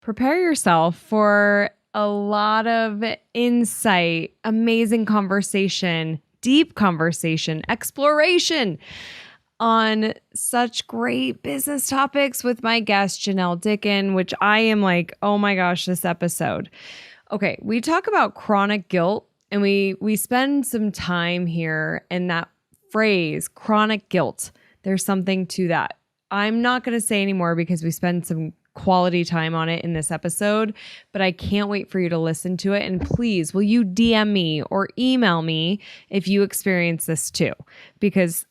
prepare yourself for a lot of insight, amazing conversation, deep conversation, exploration on such great business topics with my guest, Janel Dickin, which I am like, oh my gosh, this episode. Okay, we talk about chronic guilt, and we spend some time here, and that phrase, chronic guilt, there's something to that. I'm not going to say anymore because we spend some quality time on it in this episode, but I can't wait for you to listen to it. And please, will you DM me or email me if you experience this too? Because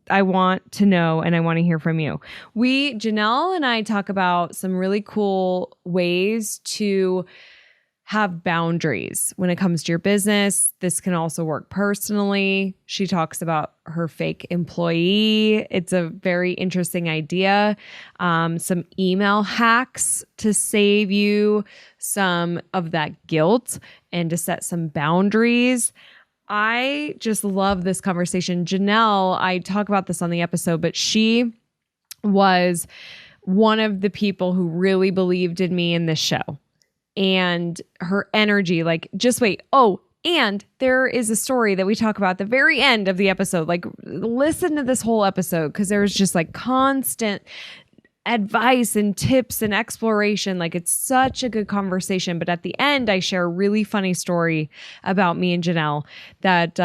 I want to know and I want to hear from you. Janel and I talk about some really cool ways to have boundaries when it comes to your business. This can also work personally. She talks about her fake employee. It's a very interesting idea. Some email hacks to save you some of that guilt and to set some boundaries. I just love this conversation. Janel, I talk about this on the episode, but she was one of the people who really believed in me in this show. And her energy, like, just wait. Oh, and there is a story that we talk about at the very end of the episode. Like, listen to this whole episode because there's just like constant advice and tips and exploration. Like, it's such a good conversation. But at the end, I share a really funny story about me and Janel that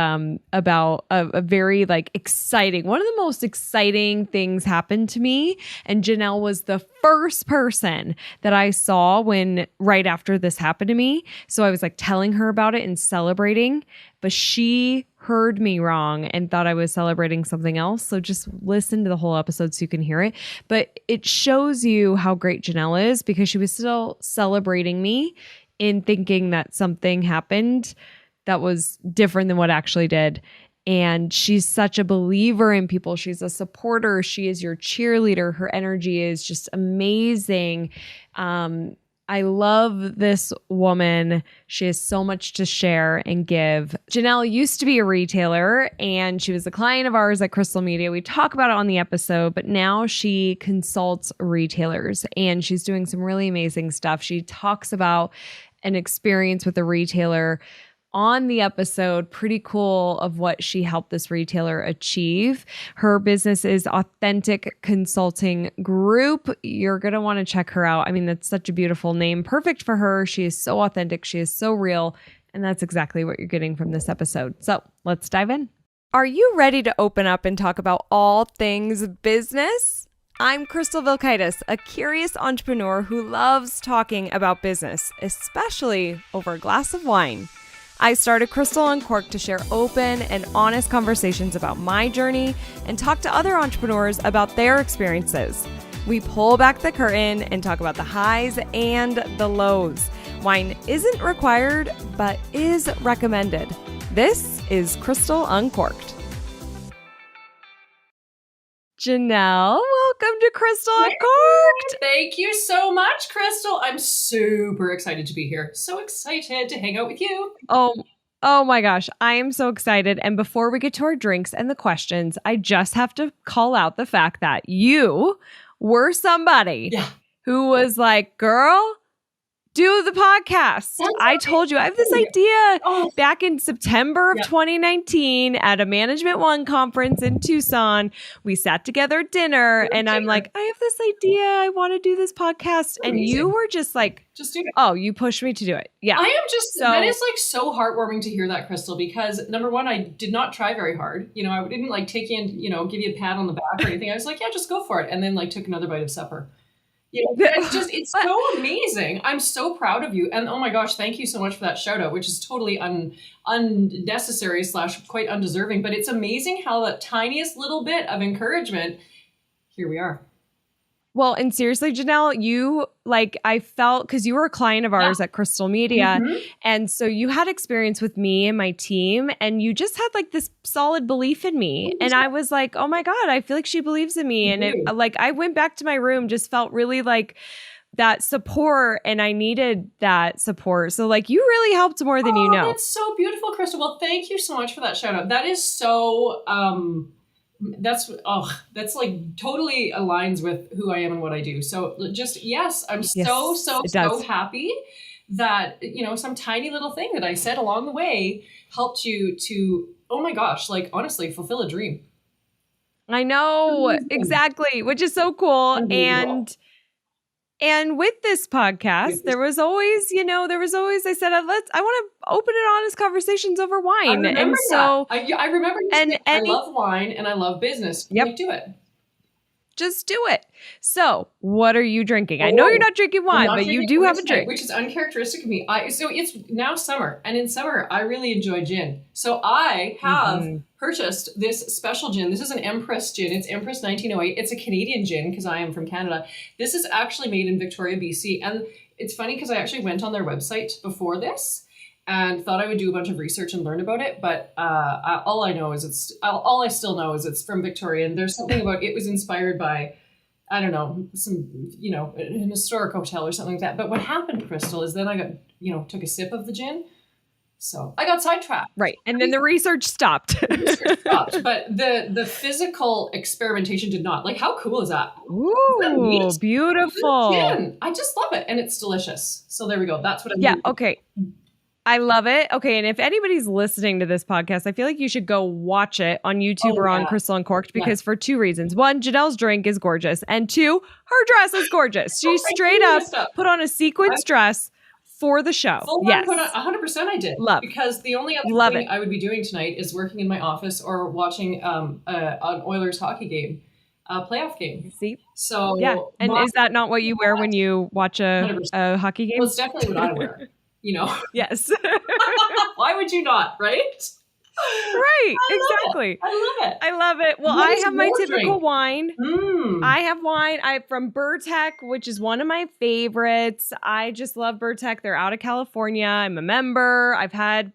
about a very like exciting, one of the most exciting things happened to me. And Janel was the first person that I saw right after this happened to me. So I was like telling her about it and celebrating, but she heard me wrong and thought I was celebrating something else. So just listen to the whole episode so you can hear it. But it shows you how great Janel is because she was still celebrating me in thinking that something happened that was different than what actually did. And she's such a believer in people. She's a supporter. She is your cheerleader. Her energy is just amazing. I love this woman. She has so much to share and give. Janel used to be a retailer and she was a client of ours at Crystal Media. We talk about it on the episode, but now she consults retailers and she's doing some really amazing stuff. She talks about an experience with a retailer on the episode, pretty cool, of what she helped this retailer achieve. Her business is Authentic Consulting Group. You're going to want to check her out. I mean, that's such a beautiful name. Perfect for her. She is so authentic. She is so real. And that's exactly what you're getting from this episode. So let's dive in. Are you ready to open up and talk about all things business? I'm Crystal Vilkaitis, a curious entrepreneur who loves talking about business, especially over a glass of wine. I started Crystal Uncorked to share open and honest conversations about my journey and talk to other entrepreneurs about their experiences. We pull back the curtain and talk about the highs and the lows. Wine isn't required, but is recommended. This is Crystal Uncorked. Janel, welcome to Crystal Uncorked. Thank you so much, Crystal. I'm super excited to be here. So excited to hang out with you. Oh my gosh. I am so excited. And before we get to our drinks and the questions, I just have to call out the fact that you were somebody who was like, girl, do the podcast. I told you I have this idea back in September of 2019 at a Management One conference in Tucson. We sat together at dinner and I'm like, I have this idea. I want to do this podcast. And you were just like, just do it. Oh, you pushed me to do it. Yeah. I am just, that is like so heartwarming to hear that, Crystal, because number one, I did not try very hard. You know, I didn't like take you and, give you a pat on the back or anything. I was like, yeah, just go for it. And then like took another bite of supper. It's so amazing. I'm so proud of you. And oh my gosh, thank you so much for that shout out, which is totally unnecessary / quite undeserving. But it's amazing how the tiniest little bit of encouragement, here we are. Well, and seriously, Janel, you I felt, because you were a client of ours at Crystal Media. Mm-hmm. And so you had experience with me and my team, and you just had this solid belief in me. And I was like, oh my God, I feel like she believes in me. And I went back to my room, just felt really that support, and I needed that support. So you really helped more than you know. That's so beautiful, Crystal. Well, thank you so much for that shout out. That is so, that's like totally aligns with who I am and what I do. So just, yes, I'm so happy that, some tiny little thing that I said along the way helped you to, oh my gosh, like honestly, fulfill a dream. I know, exactly, which is so cool. And with this podcast, there was always, I said, I want to open it honest conversations over wine. And so I remember you saying, I love wine and I love business. Yep. Do it. Just do it. So what are you drinking? I know you're not drinking wine, but you do have a drink. Which is uncharacteristic of me. So it's now summer, and in summer, I really enjoy gin. So I have purchased this special gin. This is an Empress gin. It's Empress 1908. It's a Canadian gin because I am from Canada. This is actually made in Victoria, BC. And it's funny because I actually went on their website before this and thought I would do a bunch of research and learn about it. But all I still know is it's from Victoria. And there's something about it was inspired by, I don't know, some, an historic hotel or something like that. But what happened, Crystal, is then I got, took a sip of the gin. So I got sidetracked. Right. And then the research stopped. But the physical experimentation did not. Like, how cool is that? Ooh, beautiful. Gin. I just love it. And it's delicious. So there we go. That's what I'm doing. Okay. I love it. Okay. And if anybody's listening to this podcast, I feel like you should go watch it on YouTube or on Crystal Uncorked because for two reasons. One, Janelle's drink is gorgeous. And two, her dress is gorgeous. She straight up put on a sequins dress for the show. Yes. 100% I did. Because the only other thing I would be doing tonight is working in my office or watching an Oilers hockey game, a playoff game. See? So yeah. And is that not what you wear when you watch a hockey game? Well, it's definitely what I wear. Yes. Why would you not, right? Right, exactly. I love it. Well, I have my typical wine. I have wine. from Burtech, which is one of my favorites. I just love Burtech. They're out of California. I'm a member. I've had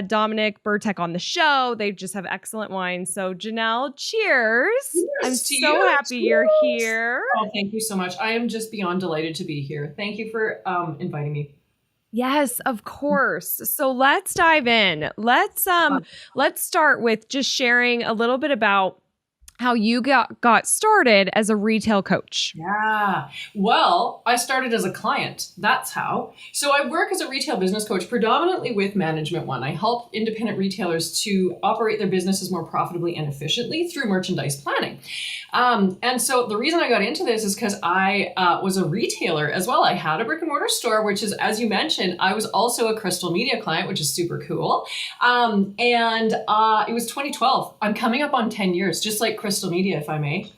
Dominic Burtech on the show. They just have excellent wine. So Janelle, cheers. I'm so happy you're here. Oh, thank you so much. I am just beyond delighted to be here. Thank you for inviting me. Yes, of course. So let's dive in. Let's start with just sharing a little bit about how you got started as a retail coach. Yeah. Well, I started as a client. That's how. So I work as a retail business coach predominantly with Management One. I help independent retailers to operate their businesses more profitably and efficiently through merchandise planning. And so the reason I got into this is because I was a retailer as well. I had a brick and mortar store, which is, as you mentioned, I was also a Crystal Media client, which is super cool. And it was 2012. I'm coming up on 10 years, just like Crystal Media, if I may.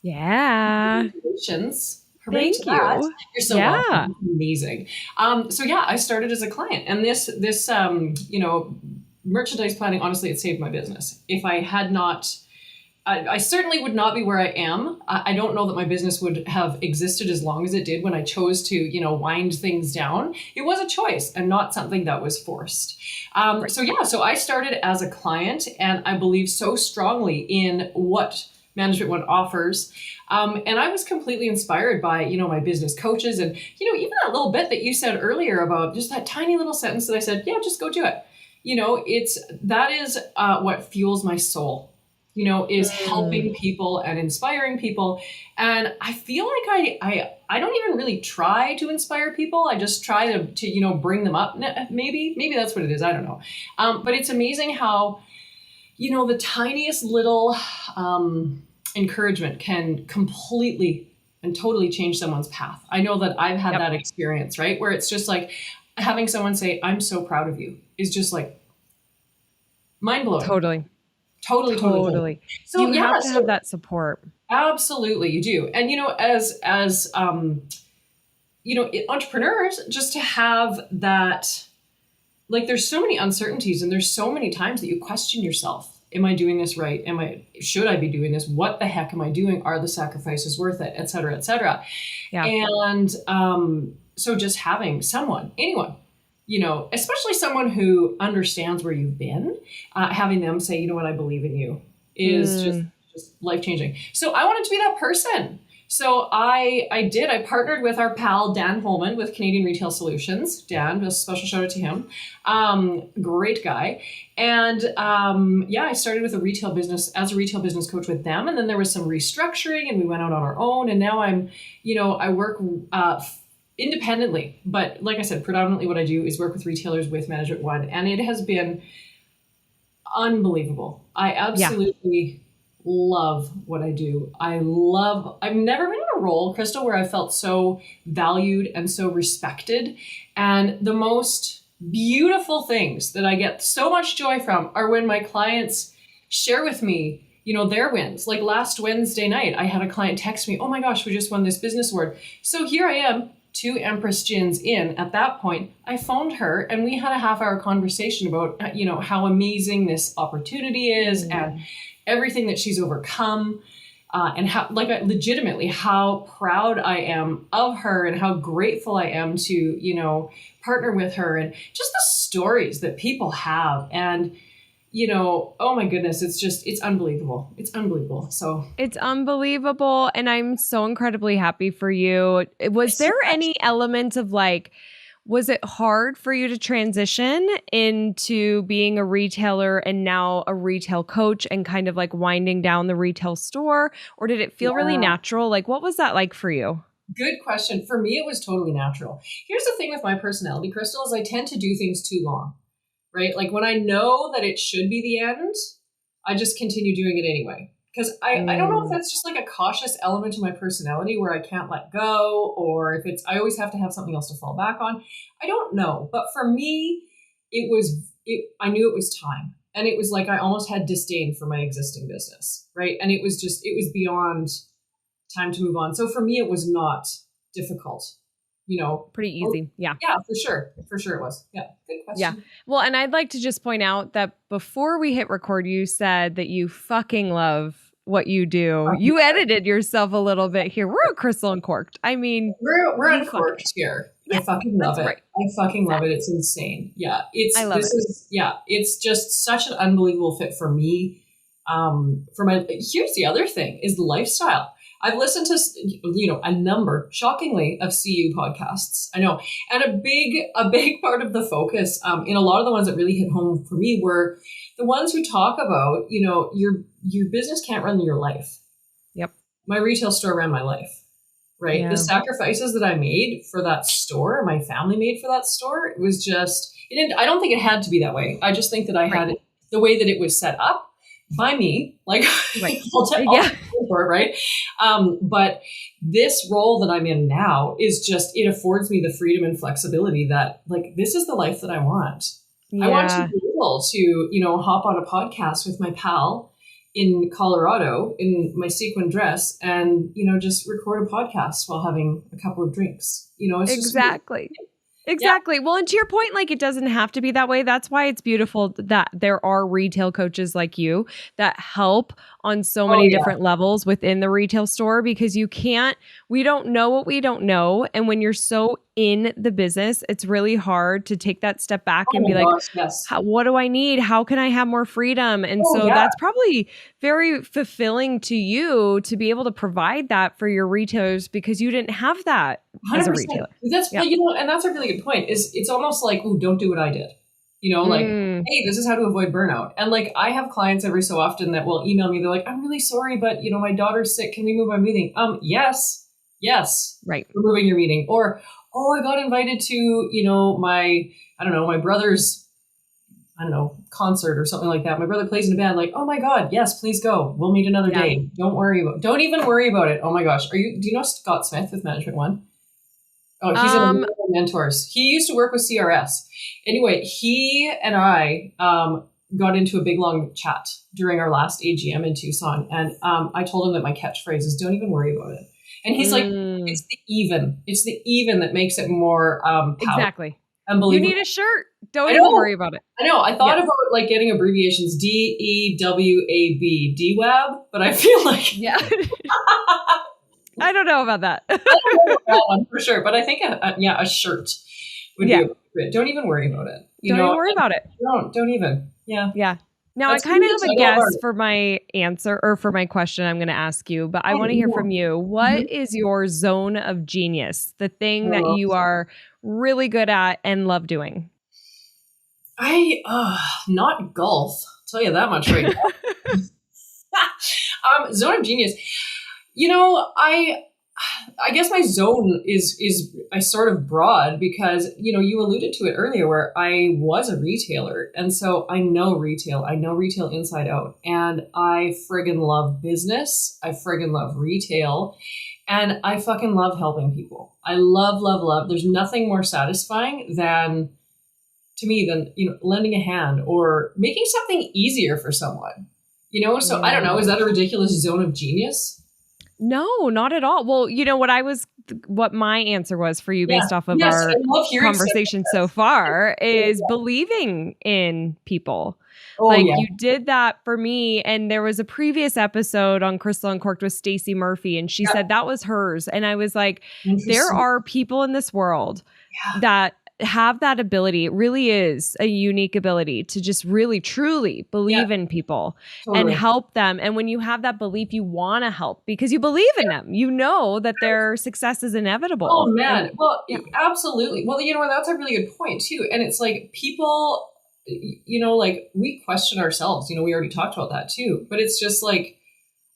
Yeah. Congratulations. Thank you. You're so welcome. Amazing. So yeah, I started as a client, and this merchandise planning, honestly, it saved my business. If I had not, I certainly would not be where I am. I don't know that my business would have existed as long as it did when I chose to, wind things down. It was a choice and not something that was forced. So I started as a client, and I believe so strongly in what Management One offers. And I was completely inspired by, my business coaches and, even that little bit that you said earlier about just that tiny little sentence that I said, yeah, just go do it. That is what fuels my soul. Is helping people and inspiring people. And I feel like I don't even really try to inspire people. I just try to bring them up. Maybe that's what it is. I don't know. But it's amazing how, the tiniest little encouragement can completely and totally change someone's path. I know that I've had that experience, right? Where it's just like having someone say, I'm so proud of you is just like mind blowing. Totally. So you have to have that support. Absolutely, you do. And as entrepreneurs, just to have that, like, there's so many uncertainties, and there's so many times that you question yourself. Am I doing this right? Should I be doing this? What the heck am I doing? Are the sacrifices worth it? Et cetera, et cetera. Yeah. And so just having anyone, especially someone who understands where you've been, having them say, you know what, I believe in you is just life-changing. So I wanted to be that person. So I partnered with our pal, Dan Holman with Canadian Retail Solutions. Dan, a special shout out to him. Great guy. And I started with a retail business coach with them. And then there was some restructuring and we went out on our own. And now I work independently. But like I said, predominantly what I do is work with retailers with Management One. And it has been unbelievable. I absolutely love what I do. I've never been in a role, Crystal, where I felt so valued and so respected. And the most beautiful things that I get so much joy from are when my clients share with me, their wins. Like last Wednesday night, I had a client text me, "Oh my gosh, we just won this business award." So here I am, 2 Empress Gins in. At that point, I phoned her and we had a half-hour conversation about, how amazing this opportunity is and everything that she's overcome, and how, legitimately how proud I am of her and how grateful I am to, partner with her, and just the stories that people have. And, oh my goodness, it's unbelievable. It's unbelievable. So it's unbelievable. And I'm so incredibly happy for you. Was there any element of was it hard for you to transition into being a retailer and now a retail coach and kind of winding down the retail store? Or did it feel really natural? What was that like for you? Good question. For me, it was totally natural. Here's the thing with my personality, Crystal, is I tend to do things too long, right? When I know that it should be the end, I just continue doing it anyway. Because I don't know if that's just a cautious element to my personality where I can't let go, or if I always have to have something else to fall back on. I don't know. But for me, I knew it was time. And it was I almost had disdain for my existing business, right? And it was beyond time to move on. So for me, it was not difficult. Pretty easy. Yeah. Yeah, for sure. For sure it was. Yeah. Good question. Yeah. Well, and I'd like to just point out that before we hit record, you said that you fucking love what you do. You edited yourself a little bit here. We're at Crystal Uncorked. I mean, we're uncorked here. Yeah, I fucking love it. Right. I fucking love it. It's insane. Yeah. It's just such an unbelievable fit for me. Here's the other thing is lifestyle. I've listened to, a number, shockingly, of CU podcasts. I know. And a big part of the focus in a lot of the ones that really hit home for me were the ones who talk about, your business can't run your life. Yep. My retail store ran my life, right? Yeah. The sacrifices that I made for that store, my family made for that store, it was just, I don't think it had to be that way. I just think that I had it the way that it was set up by me, right. Right. But this role that I'm in now is it affords me the freedom and flexibility that this is the life that I want. Yeah. I want to be able to, hop on a podcast with my pal in Colorado in my sequin dress and, just record a podcast while having a couple of drinks, it's exactly. Exactly. Yeah. Well, and to your point, it doesn't have to be that way. That's why it's beautiful that there are retail coaches like you that help on so many different levels within the retail store, because we don't know what we don't know. And when you're so in the business, it's really hard to take that step back and be what do I need? How can I have more freedom? And that's probably very fulfilling to you to be able to provide that for your retailers, because you didn't have that 100%. As a retailer. That's, and that's a really good point is it's almost don't do what I did. Hey, this is how to avoid burnout. And I have clients every so often that will email me. They're like, "I'm really sorry, but my daughter's sick. Can we move my meeting?" Yes. Right. We're moving your meeting. Or, "Oh, I got invited to, my brother's, concert or something like that. My brother plays in a band." "Oh my God, yes, please go. We'll meet another day. Don't even worry about it." Oh my gosh. Do you know Scott Smith with Management One? Oh, he's one of my mentors. He used to work with CRS. Anyway, he and I got into a big long chat during our last AGM in Tucson. And I told him that my catchphrase is "don't even worry about it." And he's like, it's the even that makes it more powerful. Exactly. Unbelievable. You need a shirt. Don't even worry about it. I know. I thought about getting abbreviations DEWAB, DWAB, but I feel I don't know about that. I don't know about that one for sure, but I think a shirt would be appropriate. Don't even worry about it. Don't even worry about it. Don't even. Yeah. Yeah. Now, I That's kind of have a guess art. for my answer or for my question I'm going to ask you, but I Oh, want to hear yeah. from you. What is your zone of genius? The thing that Oh, you are really good at and love doing? not golf. I'll tell you that much right now. Zone of genius. You know, I guess my zone is a sort of broad because, you know, you alluded to it earlier where I was a retailer. And so I know retail. I know retail inside out. And I friggin' love business. I friggin' love retail. And I fucking love helping people. I love, love, love. There's nothing more satisfying to me than, you know, lending a hand or making something easier for someone. You know, so I don't know. Is that a ridiculous zone of genius? No, not at all. Well, you know what my answer was for you based off of Yes, our I love hearing conversation so far is believing in people. Oh, Like yeah. you did that for me. And there was a previous episode on Crystal Uncorked with Stacey Murphy, and she said that was hers. And I was like, there are people in this world that have that ability. It really is a unique ability to just really truly believe in people and help them. And when you have that belief, you want to help because you believe in them. You know that their success is inevitable. Oh man. Absolutely. Well, you know, that's a really good point too. And it's like people, you know, like we question ourselves, you know, we already talked about that too, but it's just like,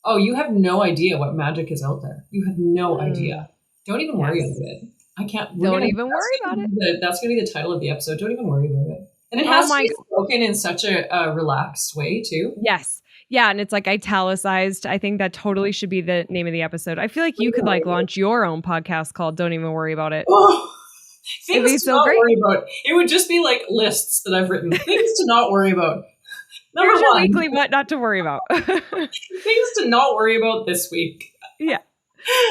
oh, you have no idea what magic is out there. You have no idea. Don't even worry about it. I can't. Don't even worry about it. That's going to be the title of the episode. Don't even worry about it. And it has to be spoken in such a relaxed way too. Yes. Yeah. And it's like italicized. I think that totally should be the name of the episode. I feel like you could like launch your own podcast called Don't Even Worry About It. Oh, it'd be so great. Worry about. It would just be like lists that I've written. Things to not worry about. Here's your weekly what not to worry about. Things to not worry about this week. Yeah.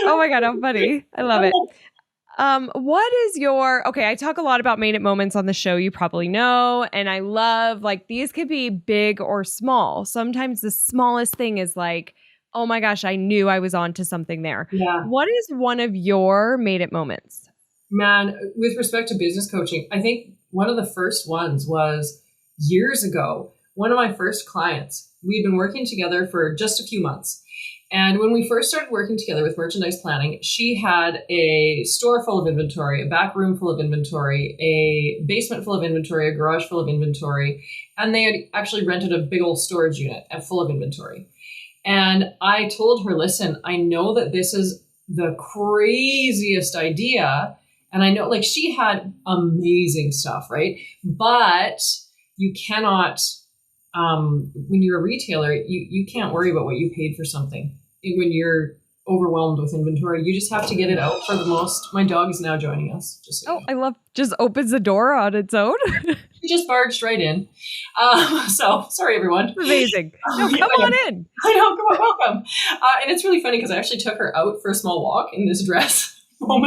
Oh my God, how funny. I love it. What is okay, I talk a lot about made it moments on the show, you probably know, and I love like these could be big or small. Sometimes the smallest thing is like, oh my gosh, I knew I was onto something there. Yeah. What is one of your made it moments? Man, with respect to business coaching, I think one of the first ones was years ago. One of my first clients, we had been working together for just a few months. And when we first started working together with merchandise planning, she had a store full of inventory, a back room full of inventory, a basement full of inventory, a garage full of inventory. And they had actually rented a big old storage unit full of inventory. And I told her, listen, I know that this is the craziest idea. And I know like she had amazing stuff, right? But you cannot, when you're a retailer, you can't worry about what you paid for something. When you're overwhelmed with inventory, you just have to get it out for the most. My dog is now joining us. I love just opens the door on its own. She just barged right in. So sorry, everyone. Amazing. No, come on in. I know. Come on, welcome. And it's really funny because I actually took her out for a small walk in this dress.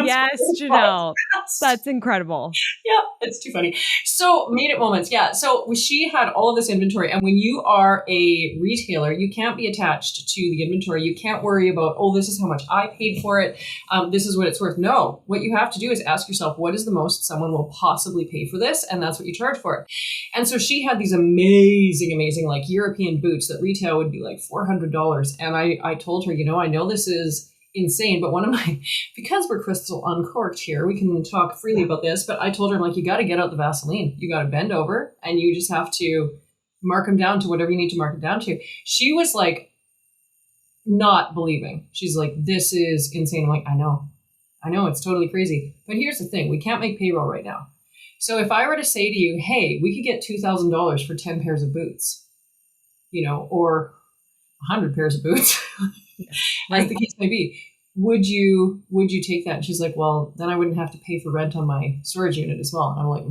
Yes, Janelle. That's incredible. Yeah, it's too funny. So made it moments. Yeah. So she had all of this inventory. And when you are a retailer, you can't be attached to the inventory. You can't worry about, oh, this is how much I paid for it. This is what it's worth. No, what you have to do is ask yourself, what is the most someone will possibly pay for this? And that's what you charge for it. And so she had these amazing, like European boots that retail would be like $400. And I told her, you know, I know this is insane, but because we're Crystal Uncorked here, we can talk freely about this, but I told her, I'm like, you got to get out the Vaseline. You got to bend over and you just have to mark them down to whatever you need to mark it down to. She was like, not believing. She's like, this is insane. I'm like, I know, it's totally crazy. But here's the thing. We can't make payroll right now. So if I were to say to you, hey, we could get $2,000 for 10 pairs of boots, you know, or 100 pairs of boots, as the case may be, would you take that? And she's like, well, then I wouldn't have to pay for rent on my storage unit as well. And I'm like,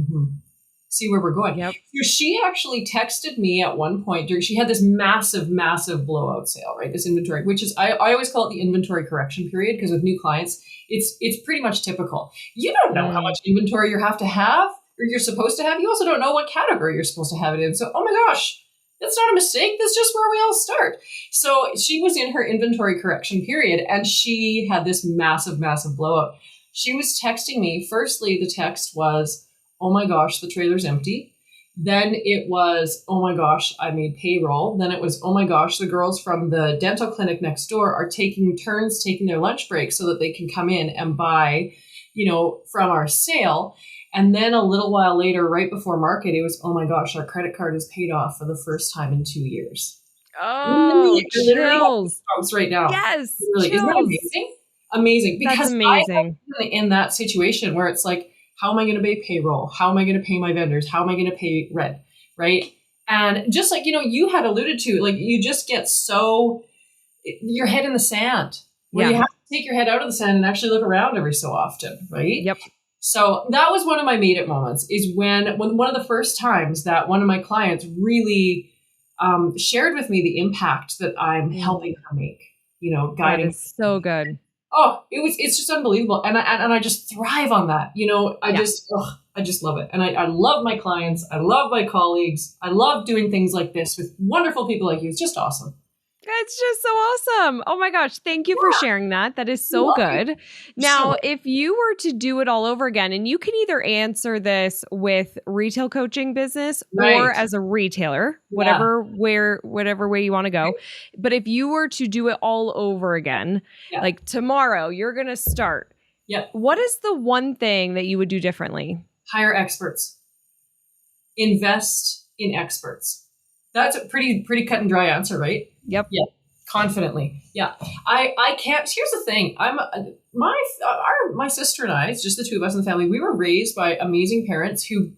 see where we're going. Yep. So she actually texted me at one point she had this massive blowout sale, right? This inventory, which is, I always call it the inventory correction period, because with new clients, it's pretty much typical. You don't know how much inventory you have to have or you're supposed to have. You also don't know what category you're supposed to have it in. So, oh my gosh, that's not a mistake. That's just where we all start. So she was in her inventory correction period and she had this massive blowout. She was texting me. Firstly, the text was, oh my gosh, the trailer's empty. Then it was, oh my gosh, I made payroll. Then it was, oh my gosh, the girls from the dental clinic next door are taking turns, taking their lunch break so that they can come in and buy, from our sale. And then a little while later, right before market, it was, oh my gosh, our credit card is paid off for the first time in 2 years. Oh, chills. Right now. Yes. Really. Isn't that amazing? Amazing. Because that's amazing. I am in that situation where it's like, how am I going to pay payroll? How am I going to pay my vendors? How am I going to pay rent? Right. And just like, you had alluded to, like, you just get your head in the sand where you have to take your head out of the sand and actually look around every so often. Right. Yep. So that was one of my made it moments, is when one of the first times that one of my clients really shared with me the impact that I'm helping her make, guiding. That is so good. Oh, it's just unbelievable. And I just thrive on that. I just love it. And I love my clients. I love my colleagues. I love doing things like this with wonderful people like you. It's just awesome. It's just so awesome. Oh my gosh. Thank you for sharing that. That is so good. Now, if you were to do it all over again, and you can either answer this with retail coaching business or as a retailer, whatever way you want to go. But if you were to do it all over again, like tomorrow, you're going to start. Yeah. What is the one thing that you would do differently? Hire experts. Invest in experts. That's a pretty cut and dry answer, right? Yep. Yeah. Confidently. Yeah. I can't. Here's the thing. My sister and I, it's just the two of us in the family. We were raised by amazing parents who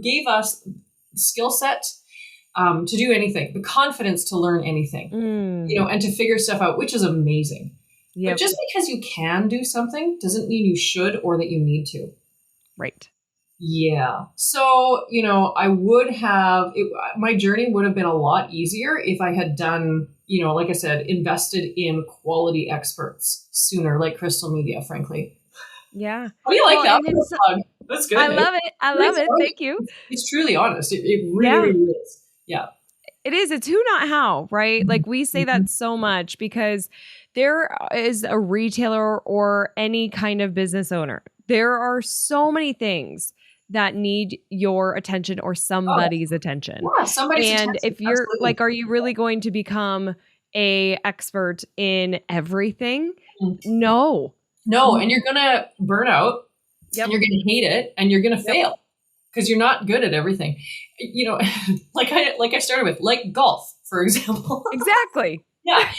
gave us skill set to do anything, the confidence to learn anything, and to figure stuff out, which is amazing. Yep. But just because you can do something doesn't mean you should or that you need to. Right. Yeah. So, I would have, my journey would have been a lot easier if I had done, like I said, invested in quality experts sooner, like Crystal Media, frankly. Yeah. How do you like that? That's good. I love it. I love it. Thank you. It's truly honest. It really is. Yeah. It is. It's who, not how, right? Like we say that so much because there is a retailer or any kind of business owner. There are so many things that need your attention or somebody's attention. Yeah, somebody's attention. And if you're like, are you really going to become a expert in everything? No. And you're going to burn out and you're going to hate it and you're going to fail because you're not good at everything. Like I started with, like golf, for example. Exactly. Yeah.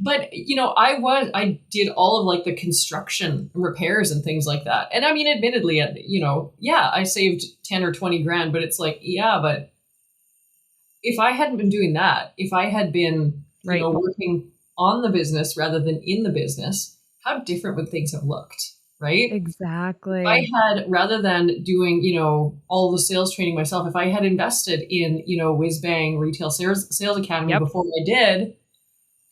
But I did all of like the construction repairs and things like that. And I mean, admittedly, I saved 10 or 20 grand, but it's like, but if I hadn't been doing that, if I had been, working on the business rather than in the business, how different would things have looked? Right? Exactly. If I had, rather than doing, all the sales training myself, if I had invested in, Whiz Bang Retail Sales Academy before I did,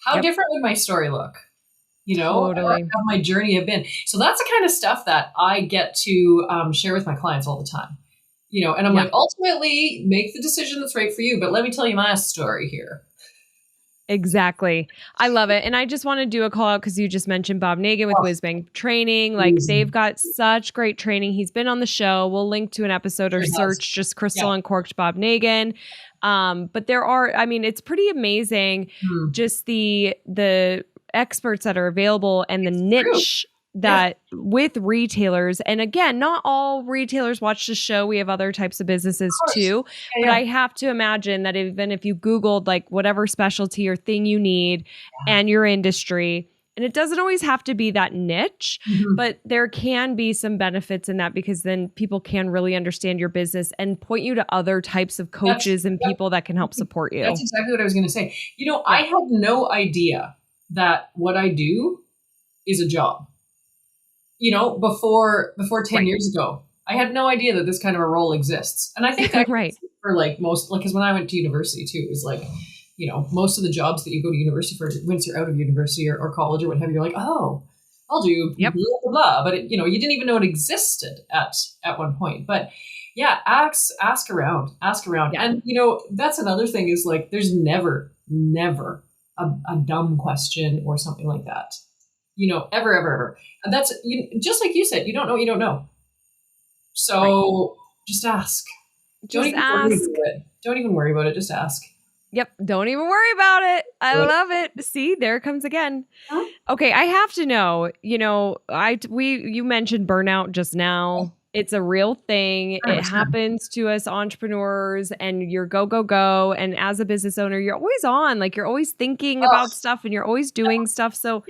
how different would my story look? Totally. How my journey have been. So that's the kind of stuff that I get to share with my clients all the time. And I'm like, ultimately, make the decision that's right for you. But let me tell you my story here. Exactly. I love it. And I just want to do a call out because you just mentioned Bob Nagin with Whiz Bang Training. Like they've got such great training. He's been on the show. We'll link to an episode or search just Crystal Uncorked Bob Nagin. But there are, it's pretty amazing just the experts that are available and the niche that with retailers. And again, not all retailers watch the show. We have other types of businesses too. But I have to imagine that even if you Googled like whatever specialty or thing you need and your industry, and it doesn't always have to be that niche, but there can be some benefits in that because then people can really understand your business and point you to other types of coaches and people that can help support you. That's exactly what I was going to say. I had no idea that what I do is a job. Before 10 years ago, I had no idea that this kind of a role exists. And I think that for like most, like, because when I went to university too, it was like, most of the jobs that you go to university for, once you're out of university or college or what have you, you're like, oh, I'll do blah, blah, blah. But you didn't even know it existed at one point. But ask around. Yeah. And, that's another thing is like, there's never a dumb question or something like that. Ever. And that's just like you said, you don't know what you don't know. So just ask. Don't Just even worry ask. about it. Don't even worry about it. Just ask. Yep. Don't even worry about it. I Right. love it. See, there it comes again. Huh? Okay. I have to know, you mentioned burnout just now. It's a real thing. It 100%. happens to us entrepreneurs, and you're go, go, go. And as a business owner, you're always on, like you're always thinking Oh, about stuff and you're always doing stuff. So,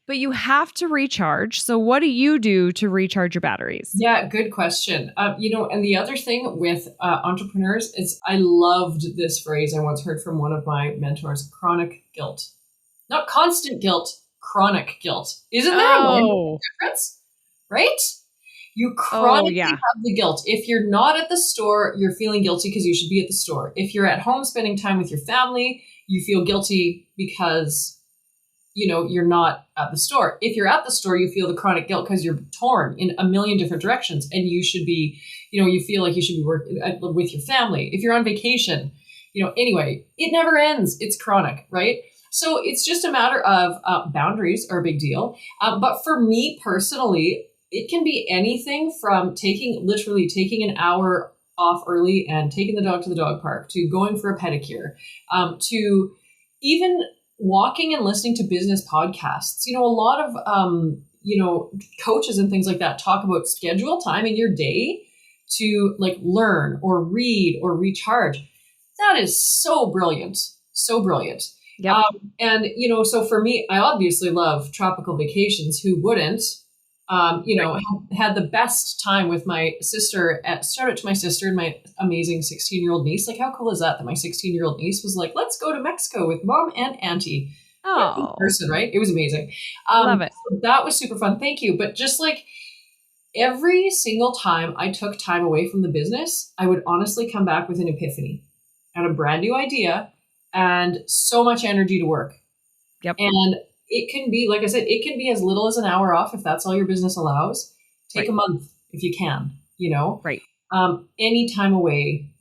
but you have to recharge. So what do you do to recharge your batteries? yeah, good question. And the other thing with entrepreneurs is I loved this phrase I once heard from one of my mentors, chronic guilt. Not constant guilt, chronic guilt. Isn't there a wonderful difference? Right? You chronically have the guilt. If you're not at the store, you're feeling guilty because you should be at the store. If you're at home spending time with your family, you feel guilty because you're not at the store. If you're at the store, you feel the chronic guilt because you're torn in a million different directions, and you should be, you feel like you should be working with your family. If you're on vacation, anyway, it never ends. It's chronic, right? So it's just a matter of boundaries are a big deal. But for me personally, it can be anything from literally taking an hour off early and taking the dog to the dog park, to going for a pedicure, to even walking and listening to business podcasts. A lot of, coaches and things like that talk about schedule time in your day to like learn or read or recharge. That is so brilliant. So brilliant. Yep. So for me, I obviously love tropical vacations. Who wouldn't? Had the best time with my sister. Shout out to my sister and my amazing 16-year-old niece. Like, how cool is that my 16-year-old niece was like, let's go to Mexico with mom and auntie. Oh, in person, right? It was amazing. Love it. So that was super fun. Thank you. But just like every single time I took time away from the business, I would honestly come back with an epiphany and a brand new idea and so much energy to work. Yep. And it can be, like I said, it can be as little as an hour off if that's all your business allows. Take a month if you can, Right. Any time away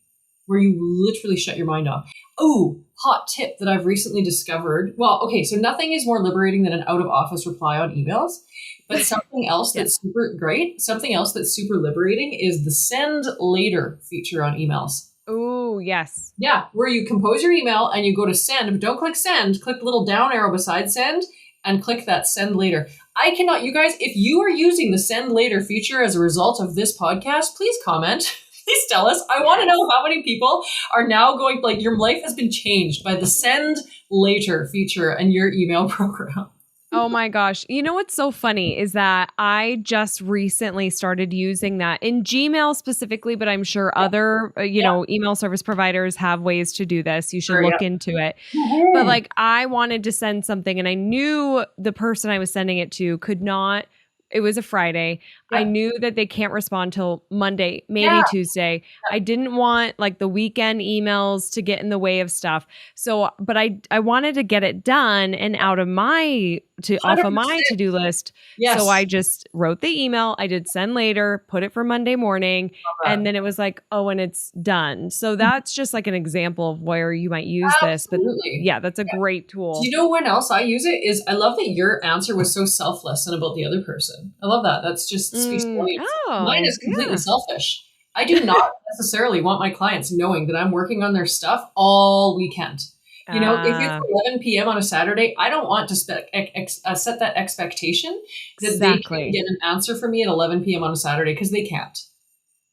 where you literally shut your mind off. Oh, hot tip that I've recently discovered. Well, okay, so nothing is more liberating than an out of office reply on emails. But something else that's super great, something else that's super liberating is the send later feature on emails. Oh, yes. Yeah, where you compose your email and you go to send, but don't click send, click the little down arrow beside send and click that send later. You guys, if you are using the send later feature as a result of this podcast, please comment. Please tell us. I want to know how many people are now going, like, your life has been changed by the send later feature in your email program. Oh my gosh. You know what's so funny is that I just recently started using that in Gmail specifically, but I'm sure other, email service providers have ways to do this. You should look into it. But like, I wanted to send something and I knew the person I was sending it to could not. It was a Friday. I knew that they can't respond till Monday, maybe Tuesday. I didn't want like the weekend emails to get in the way of stuff. So, but I wanted to get it done and off of my to-do list. Yes. So I just wrote the email. I did send later, put it for Monday morning. And then it was like, oh, and it's done. So that's just like an example of where you might use this. But yeah, that's a great tool. Do you know when else I use it? Is I love that your answer was so selfless and about the other person. I love that. That's just speaks volumes. Mine is completely selfish. I do not necessarily want my clients knowing that I'm working on their stuff all weekend. If it's 11 p.m. on a Saturday, I don't want to set that expectation that they can get an answer from me at 11 p.m. on a Saturday, because they can't.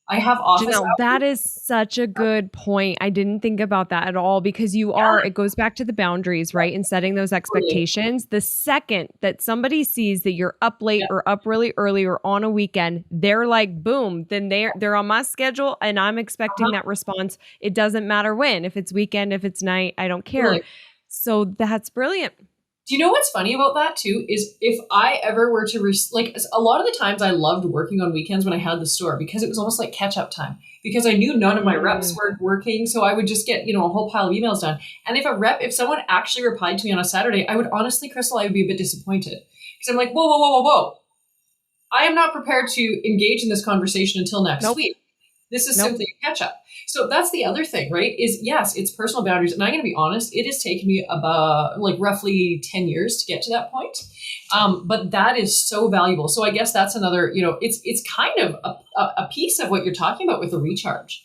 I have office hours. That is such a good point. I didn't think about that at all, because it goes back to the boundaries, right? And setting those expectations. The second that somebody sees that you're up late or up really early or on a weekend, they're like, boom, then they're on my schedule and I'm expecting that response. It doesn't matter when, if it's weekend, if it's night, I don't care. So that's brilliant. Do you know what's funny about that too? Is if I ever were to, a lot of the times I loved working on weekends when I had the store, because it was almost like catch up time, because I knew none of my reps were working. So I would just get, a whole pile of emails done. And if someone actually replied to me on a Saturday, I would honestly, Crystal, I would be a bit disappointed, because I'm like, whoa. I am not prepared to engage in this conversation until next week. This is simply a catch up. So that's the other thing, right? Is yes, it's personal boundaries. And I'm going to be honest, it has taken me about roughly 10 years to get to that point. But that is so valuable. So I guess that's another, it's kind of a piece of what you're talking about with the recharge.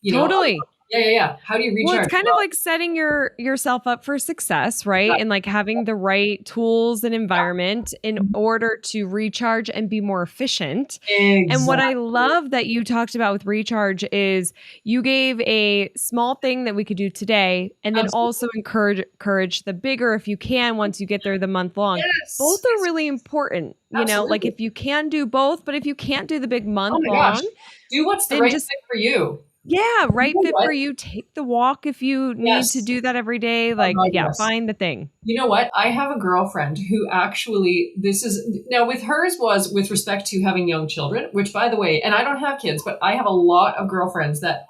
You know, Totally. yeah. How do you recharge? Well, it's kind of like setting yourself up for success, right? And like having the right tools and environment in order to recharge and be more efficient. And what I love that you talked about with recharge is you gave a small thing that we could do today, and then also encourage the bigger if you can once you get there the month long. Yes. Both are really important, you know, like if you can do both, but if you can't do the big month long, do what's the right fit for you. Yeah, right fit for you. Take the walk if you need to do that every day. Like, find the thing. You know what? I have a girlfriend who actually, now with hers was with respect to having young children, which by the way, and I don't have kids, but I have a lot of girlfriends that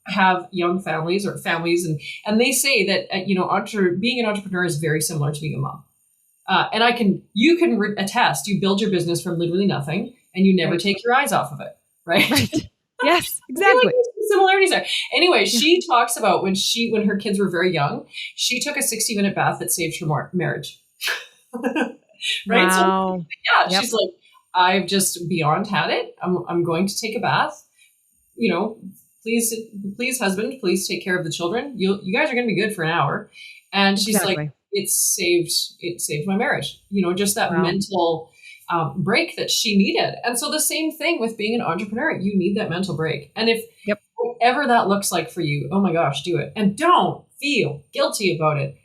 have young families or families. And they say that, you know, being an entrepreneur is very similar to being a mom. And you can attest, you build your business from literally nothing and you never take your eyes off of it. Right. Yes, exactly. Similarities there. Anyway, she talks about when her kids were very young, she took a 60-minute bath that saved her marriage. Right. Wow. So she's like, I've just beyond had it. I'm going to take a bath. You know, please, husband, please take care of the children. You guys are going to be good for an hour. And she's like, it saved my marriage. You know, just that mental break that she needed. And so the same thing with being an entrepreneur, you need that mental break. And if whatever that looks like for you, oh my gosh, do it. And don't feel guilty about it.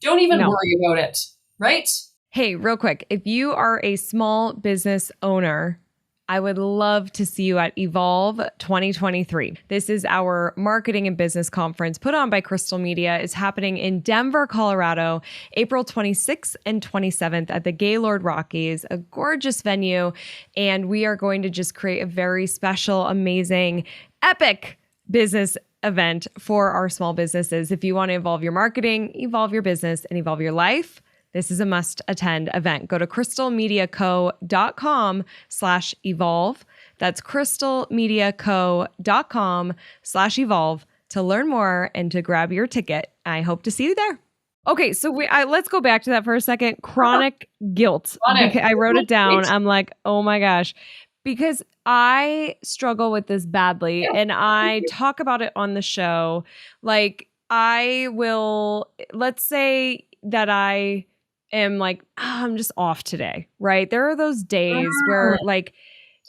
Don't even worry about it. Right? Hey, real quick, if you are a small business owner, I would love to see you at Evolve 2023. This is our marketing and business conference put on by Crystal Media. It's happening in Denver, Colorado, April 26th and 27th at the Gaylord Rockies, a gorgeous venue. And we are going to just create a very special, amazing, epic business event for our small businesses. If you want to evolve your marketing, evolve your business, and evolve your life, this is a must-attend event. Go to crystalmediaco.com/evolve. That's crystalmediaco.com/evolve to learn more and to grab your ticket. I hope to see you there. Okay, so let's go back to that for a second. Chronic guilt. I wrote it down. I'm like, oh my gosh. Because I struggle with this badly and I talk about it on the show. Like let's say that I am like, I'm just off today, right? There are those days where like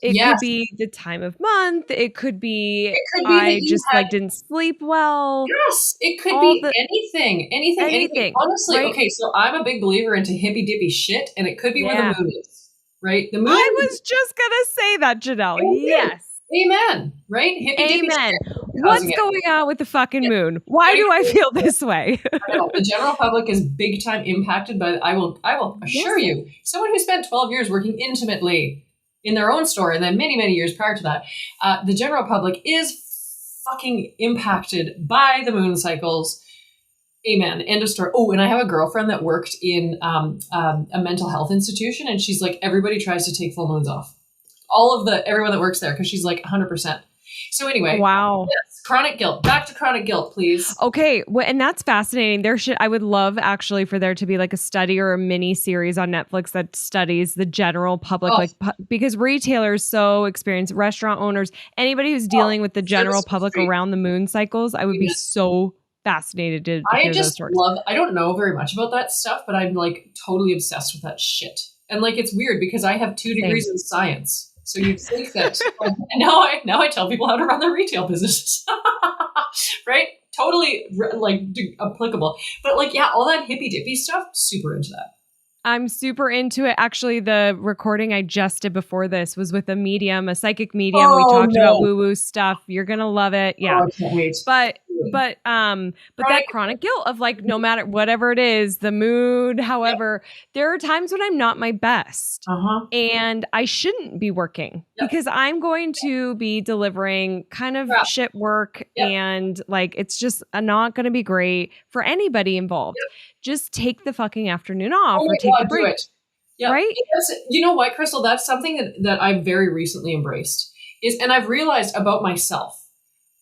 it could be the time of month. It could be I just didn't sleep well. Yes, it could be anything. Honestly, okay, so I'm a big believer into hippy dippy shit, and it could be where the moon is, right? The moon. I was just gonna say that, Janelle. Yes. Amen. Right? Hippy dippy shit. What's going on with the fucking moon? Why do I feel this way? I know. The general public is big time impacted by. I will assure you, someone who spent 12 years working intimately in their own store, and then many, many years prior to that, the general public is fucking impacted by the moon cycles. Amen. End of story. Oh, and I have a girlfriend that worked in a mental health institution, and she's like, everybody tries to take full moons off. Everyone that works there, because she's like 100%. So anyway, wow. Yes, chronic guilt. Back to chronic guilt, please. Okay, well, and that's fascinating. I would love actually for there to be like a study or a mini series on Netflix that studies the general public, because retailers so experienced, restaurant owners, anybody who's dealing with the general public around the moon cycles. I would be so fascinated to hear those stories. I don't know very much about that stuff, but I'm like totally obsessed with that shit. And like it's weird because I have 2 degrees in science. So you'd think that now I tell people how to run their retail businesses, right? Totally applicable. But like, yeah, all that hippy dippy stuff, super into that. I'm super into it. Actually, the recording I just did before this was with a psychic medium. We talked about woo-woo stuff. You're going to love it. Yeah. I can't wait. But that chronic guilt of like, no matter whatever it is, the mood, however, there are times when I'm not my best and I shouldn't be working because I'm going to be delivering kind of shit work and like, it's just not going to be great for anybody involved. Just take the fucking afternoon off or take the break. Yeah. Right? You know what, Crystal? That's something that I've very recently embraced and I've realized about myself.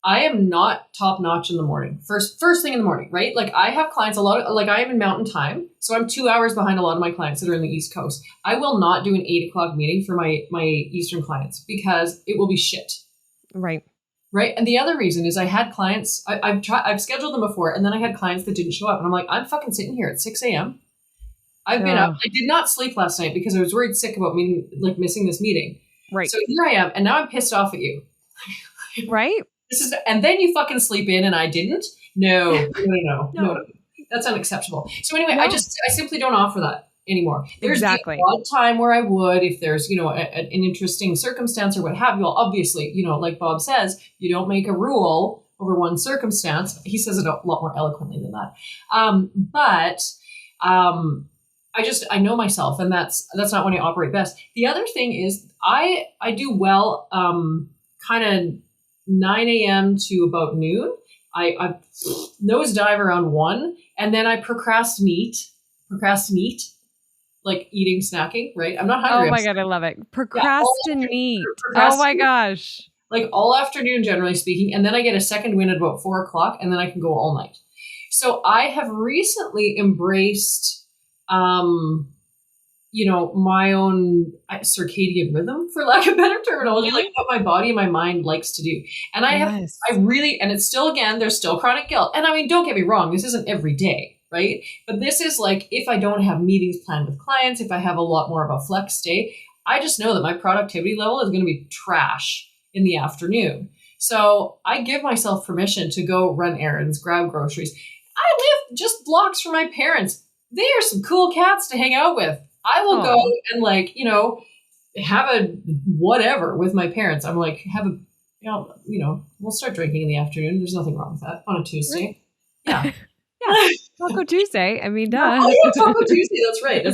I am not top notch in the morning. First thing in the morning, right? Like I have clients I am in mountain time. So I'm 2 hours behind a lot of my clients that are in the East Coast. I will not do an 8 o'clock meeting for my Eastern clients because it will be shit. Right. Right. And the other reason is I had clients, I've scheduled them before, and then I had clients that didn't show up. And I'm like, I'm fucking sitting here at 6 a.m. I've been up. I did not sleep last night because I was worried sick about missing this meeting. Right. So here I am, and now I'm pissed off at you. Right. And then you fucking sleep in and I didn't? No. That's unacceptable. So anyway, I simply don't offer that anymore. There's the odd time where I would, if there's, an interesting circumstance or what have you. Well, obviously, like Bob says, you don't make a rule over one circumstance. He says it a lot more eloquently than that. I know myself, and that's not when I operate best. The other thing is I do well, kind of 9 a.m. to about noon. I nosedive around 1, and then I procrastinate, like eating, snacking, right? I'm not hungry. Oh my God, I love it. Procrastinate. Oh my gosh. Like all afternoon, generally speaking. And then I get a second wind at about 4 o'clock, and then I can go all night. So I have recently embraced, my own circadian rhythm, for lack of better terminology, like what my body and my mind likes to do. And and it's still, again, there's still chronic guilt. And I mean, don't get me wrong, this isn't every day. Right? But this is like, if I don't have meetings planned with clients, if I have a lot more of a flex day, I just know that my productivity level is going to be trash in the afternoon. So I give myself permission to go run errands, grab groceries. I live just blocks from my parents. They are some cool cats to hang out with. I will go and have a whatever with my parents. I'm like, we'll start drinking in the afternoon. There's nothing wrong with that on a Tuesday. Yeah. Yeah, Taco Tuesday. I mean, duh. Oh, yeah, Taco Tuesday. That's right.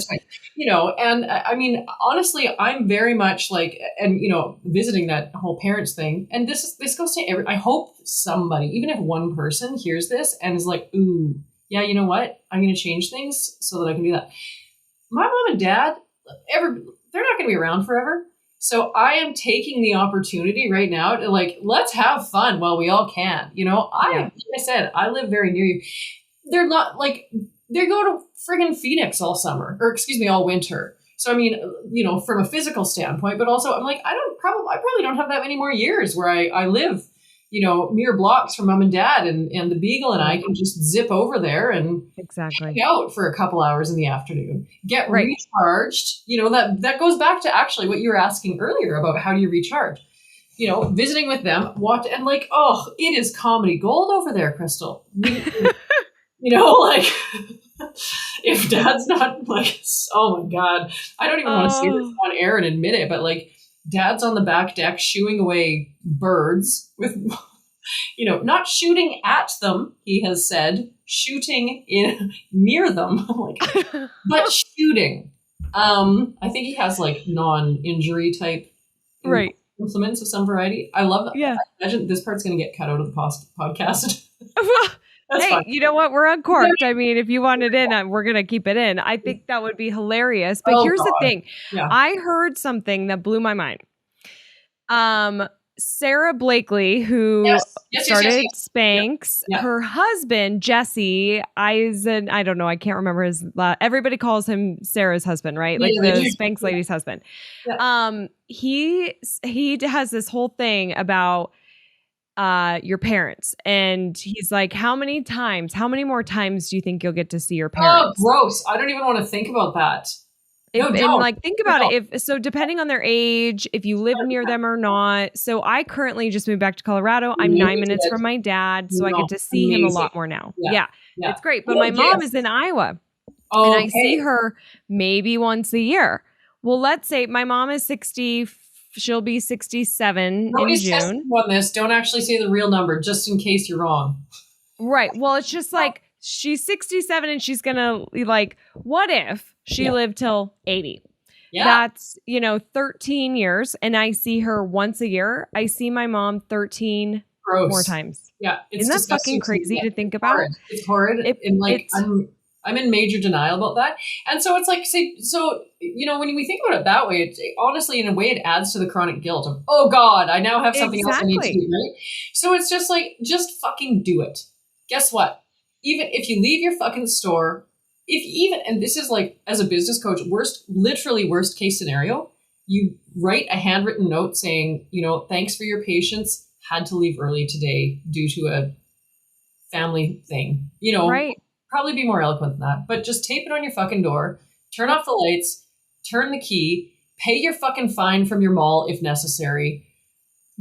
And I mean, honestly, I'm very much like, and visiting that whole parents thing. And this goes to I hope somebody, even if one person hears this and is like, ooh, yeah, you know what? I'm going to change things so that I can do that. My mom and dad, they're not going to be around forever. So I am taking the opportunity right now to let's have fun while we all can. Like I said, I live very near you. They're not they go to friggin' Phoenix all summer, or all winter. So, I mean, from a physical standpoint, but also I'm like, I probably don't have that many more years where I live, mere blocks from mom and dad, and the Beagle and I can just zip over there and hang out for a couple hours in the afternoon, get recharged. That goes back to actually what you were asking earlier about how do you recharge? Visiting with them, and it is comedy gold over there, Crystal. If dad's not oh my God, I don't even want to say this on air and admit it, but dad's on the back deck shooing away birds with, not shooting at them, he has said, shooting near them, but shooting. I think he has non-injury type implements of some variety. I love that. Yeah. I imagine this part's going to get cut out of the podcast. That's fine. You know what? We're uncorked. I mean, if you want it in, we're going to keep it in. I think that would be hilarious. But here's the thing. Yeah. I heard something that blew my mind. Sarah Blakely, who started Spanx, her husband, Jesse Eisen, I don't know, I can't remember his everybody calls him Sarah's husband, right? Like the Spanx lady's husband. Yeah. He has this whole thing about your parents, and he's like, how many more times do you think you'll get to see your parents? Oh, gross. I don't even want to think about that. Think about it. So depending on their age, if you live near them or not. So I currently just moved back to Colorado. I'm 9 minutes from my dad, so I get to see him a lot more now. Yeah. It's great. But my mom is in Iowa, and I see her maybe once a year. Well, let's say my mom is 60. She'll be 67 in June. On this, don't actually say the real number, just in case you're wrong. Right. Well, it's just she's 67, and she's gonna what if she lived till 80? Yeah. That's 13 years, and I see her once a year. I see my mom 13 more times. Yeah, isn't that fucking crazy to think about? It's horrid. I'm in major denial about that. And so it's when we think about it that way, it's honestly, in a way, it adds to the chronic guilt of, oh God, I now have something else I need to do, right? So it's just just fucking do it. Guess what? Even if you leave your fucking store, and this is as a business coach, literally worst case scenario, you write a handwritten note saying, thanks for your patience. had to leave early today due to a family thing, Right. probably be more eloquent than that, but just tape it on your fucking door, turn off the lights, turn the key, pay your fucking fine from your mall if necessary,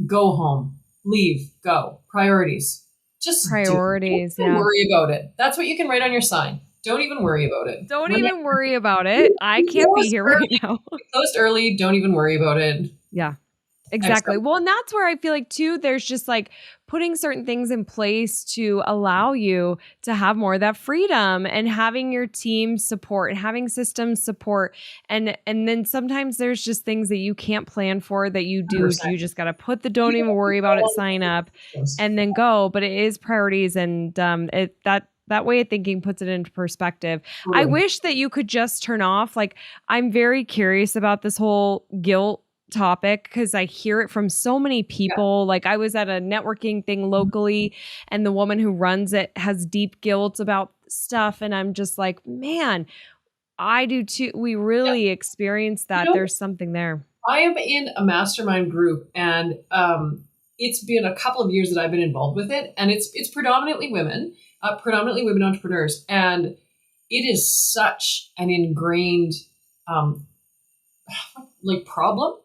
go home, leave, go. Priorities. Just Priorities. Don't worry about it. That's what you can write on your sign. Don't even worry about it. Don't even worry about it. I can't be here right now. Closed early. Don't even worry about it. Yeah. Exactly. Well, and that's where I feel like too, there's just like putting certain things in place to allow you to have more of that freedom and having your team support and having systems support. And then sometimes there's just things that you can't plan for that you do. 100%. You just got to put the don't even worry about it sign up and then go. But it is priorities, and that way of thinking puts it into perspective. I wish that you could just turn off. Like, I'm very curious about this whole guilt topic because I hear it from so many people. Like, I was at a networking thing locally, and the woman who runs it has deep guilt about stuff. And I'm just like, man, I do too. We really experience that. There's something there. I am in a mastermind group, and it's been a couple of years that I've been involved with it, and it's predominantly women entrepreneurs, and it is such an ingrained like problem.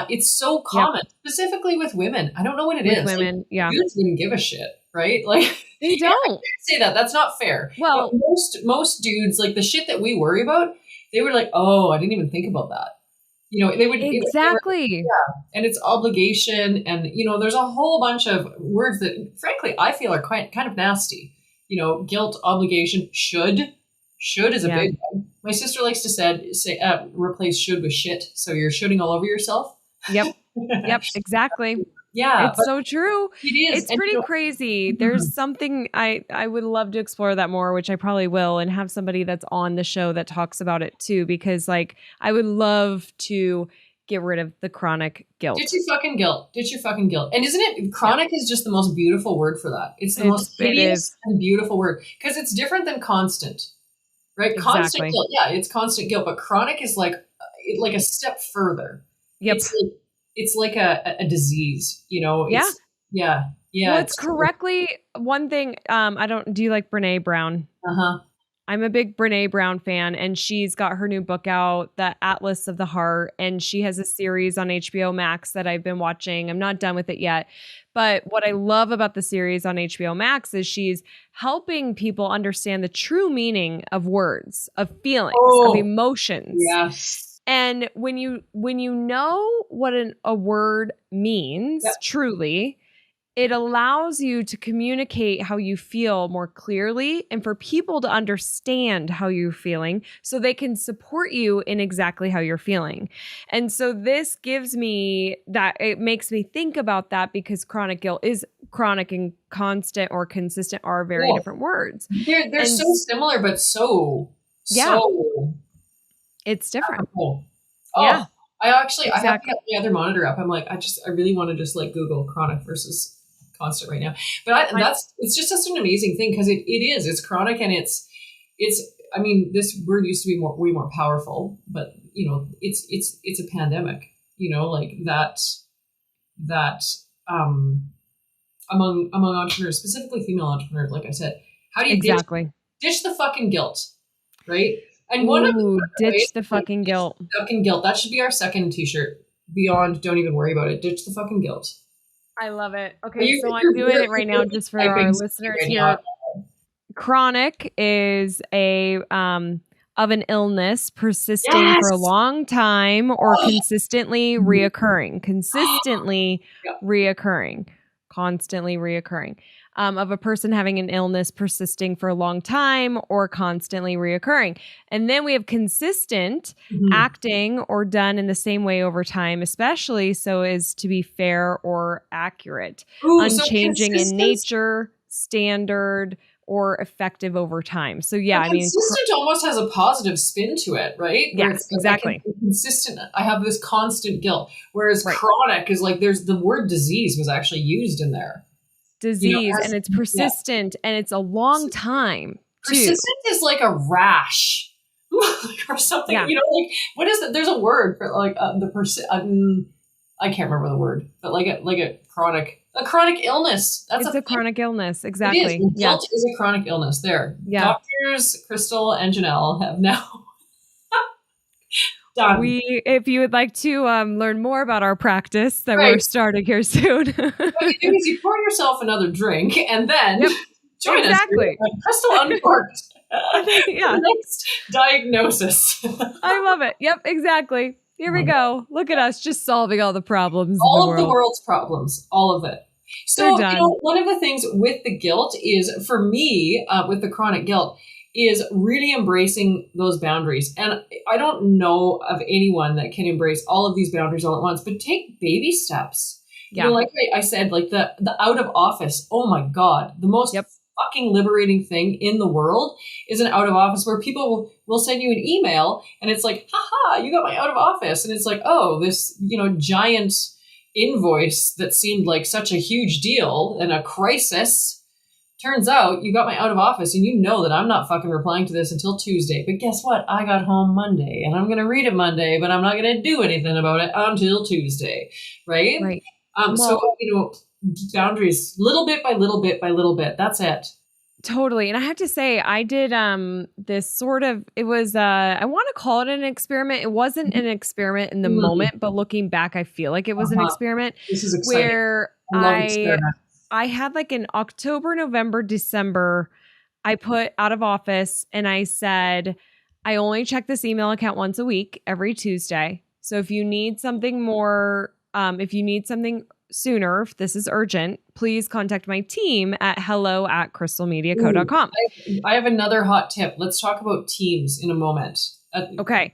It's so common, specifically with women. I don't know what it is. Women, like, dudes wouldn't give a shit, right? Like, they don't. I can't say that. That's not fair. Well, but most dudes, like the shit that we worry about, they were like, "Oh, I didn't even think about that." They would exactly. And it's obligation, and there's a whole bunch of words that, frankly, I feel are kind of nasty. Guilt, obligation, should. Should is a big one. My sister likes to say replace should with shit. So you're shooting all over yourself. Yep. Yep. Exactly. Yeah. It's so true. It is. It's pretty crazy. There's something I would love to explore that more, which I probably will, and have somebody that's on the show that talks about it too, because like I would love to get rid of the chronic guilt. Ditch your fucking guilt. Ditch your fucking guilt. And isn't it, chronic is just the most beautiful word for that. It's the most hideous and beautiful word because it's different than constant. Right? Exactly. Constant guilt. Yeah, it's constant guilt, but chronic is like a step further. Yep. It's like a disease, It's, yeah. Well, it's correctly one thing. Do you like Brene Brown? Uh-huh. I'm a big Brene Brown fan, and she's got her new book out, The Atlas of the Heart, and she has a series on HBO Max that I've been watching. I'm not done with it yet. But what I love about the series on HBO Max is she's helping people understand the true meaning of words, of feelings, of emotions. Yes. And when you know what a word means, truly, it allows you to communicate how you feel more clearly and for people to understand how you're feeling so they can support you in exactly how you're feeling. And so this gives me that, it makes me think about that, because chronic guilt is chronic and constant or consistent are very different words. They're so similar, but so it's different. Powerful. Yeah. I have the other monitor up. I'm like, I really want to just like Google chronic versus constant right now. But it's just such an amazing thing, because it's chronic, and it's I mean, this word used to be way more powerful, but it's a pandemic, like that among entrepreneurs, specifically female entrepreneurs, like I said, how do you ditch the fucking guilt, right? And ditch the fucking guilt. Fucking guilt. That should be our second t-shirt. Beyond don't even worry about it. Ditch the fucking guilt. I love it. Okay, so I'm doing it right now just for our listeners here. Chronic is of an illness persisting for a long time or consistently reoccurring. Constantly reoccurring. Of a person having an illness persisting for a long time or constantly reoccurring. And then we have consistent, acting or done in the same way over time, especially so as to be fair or accurate, unchanging in nature, standard, or effective over time. So consistent almost has a positive spin to it, right? Yes, exactly. Consistent. I have this constant guilt, whereas chronic is like there's the word disease was actually used in there. Disease, and it's persistent, and it's a long time too. Persistent is like a rash or something. Like what is it? There's a word for like the I can't remember the word, but like a chronic A chronic illness. That's It's a chronic illness. It Exactly. is. Yeah. Guilt is a chronic illness. There. Yeah. Doctors Crystal and Janelle have now done. If you would like to learn more about our practice that we're starting here soon. What you do is you pour yourself another drink and then join us. Crystal Uncorked. Yeah. The next diagnosis. I love it. Yep, exactly. Here we go. Look at us just solving all the problems. All of the world's problems. All of it. So, one of the things with the guilt is, for me, with the chronic guilt, is really embracing those boundaries. And I don't know of anyone that can embrace all of these boundaries all at once, but take baby steps. Yeah. You know, like I said, like the out of office. Oh my God. The most fucking liberating thing in the world is an out of office where people will send you an email and it's like, haha, you got my out of office. And it's like, oh, this, giant invoice that seemed like such a huge deal and a crisis. Turns out you got my out of office and you know that I'm not fucking replying to this until Tuesday. But guess what? I got home Monday and I'm going to read it Monday, but I'm not going to do anything about it until Tuesday. Right? Right. So, boundaries, little bit by little bit by little bit. That's it. Totally. And I have to say, I did this sort of, it was, I want to call it an experiment. It wasn't an experiment in the moment, but looking back, I feel like it was an experiment. This is exciting. Where I had like in October, November, December, I put out of office and I said, I only check this email account once a week, every Tuesday. So if you need something more, if you need something sooner, if this is urgent, please contact my team at hello@crystalmediaco.com. I have another hot tip. Let's talk about Teams in a moment. Okay.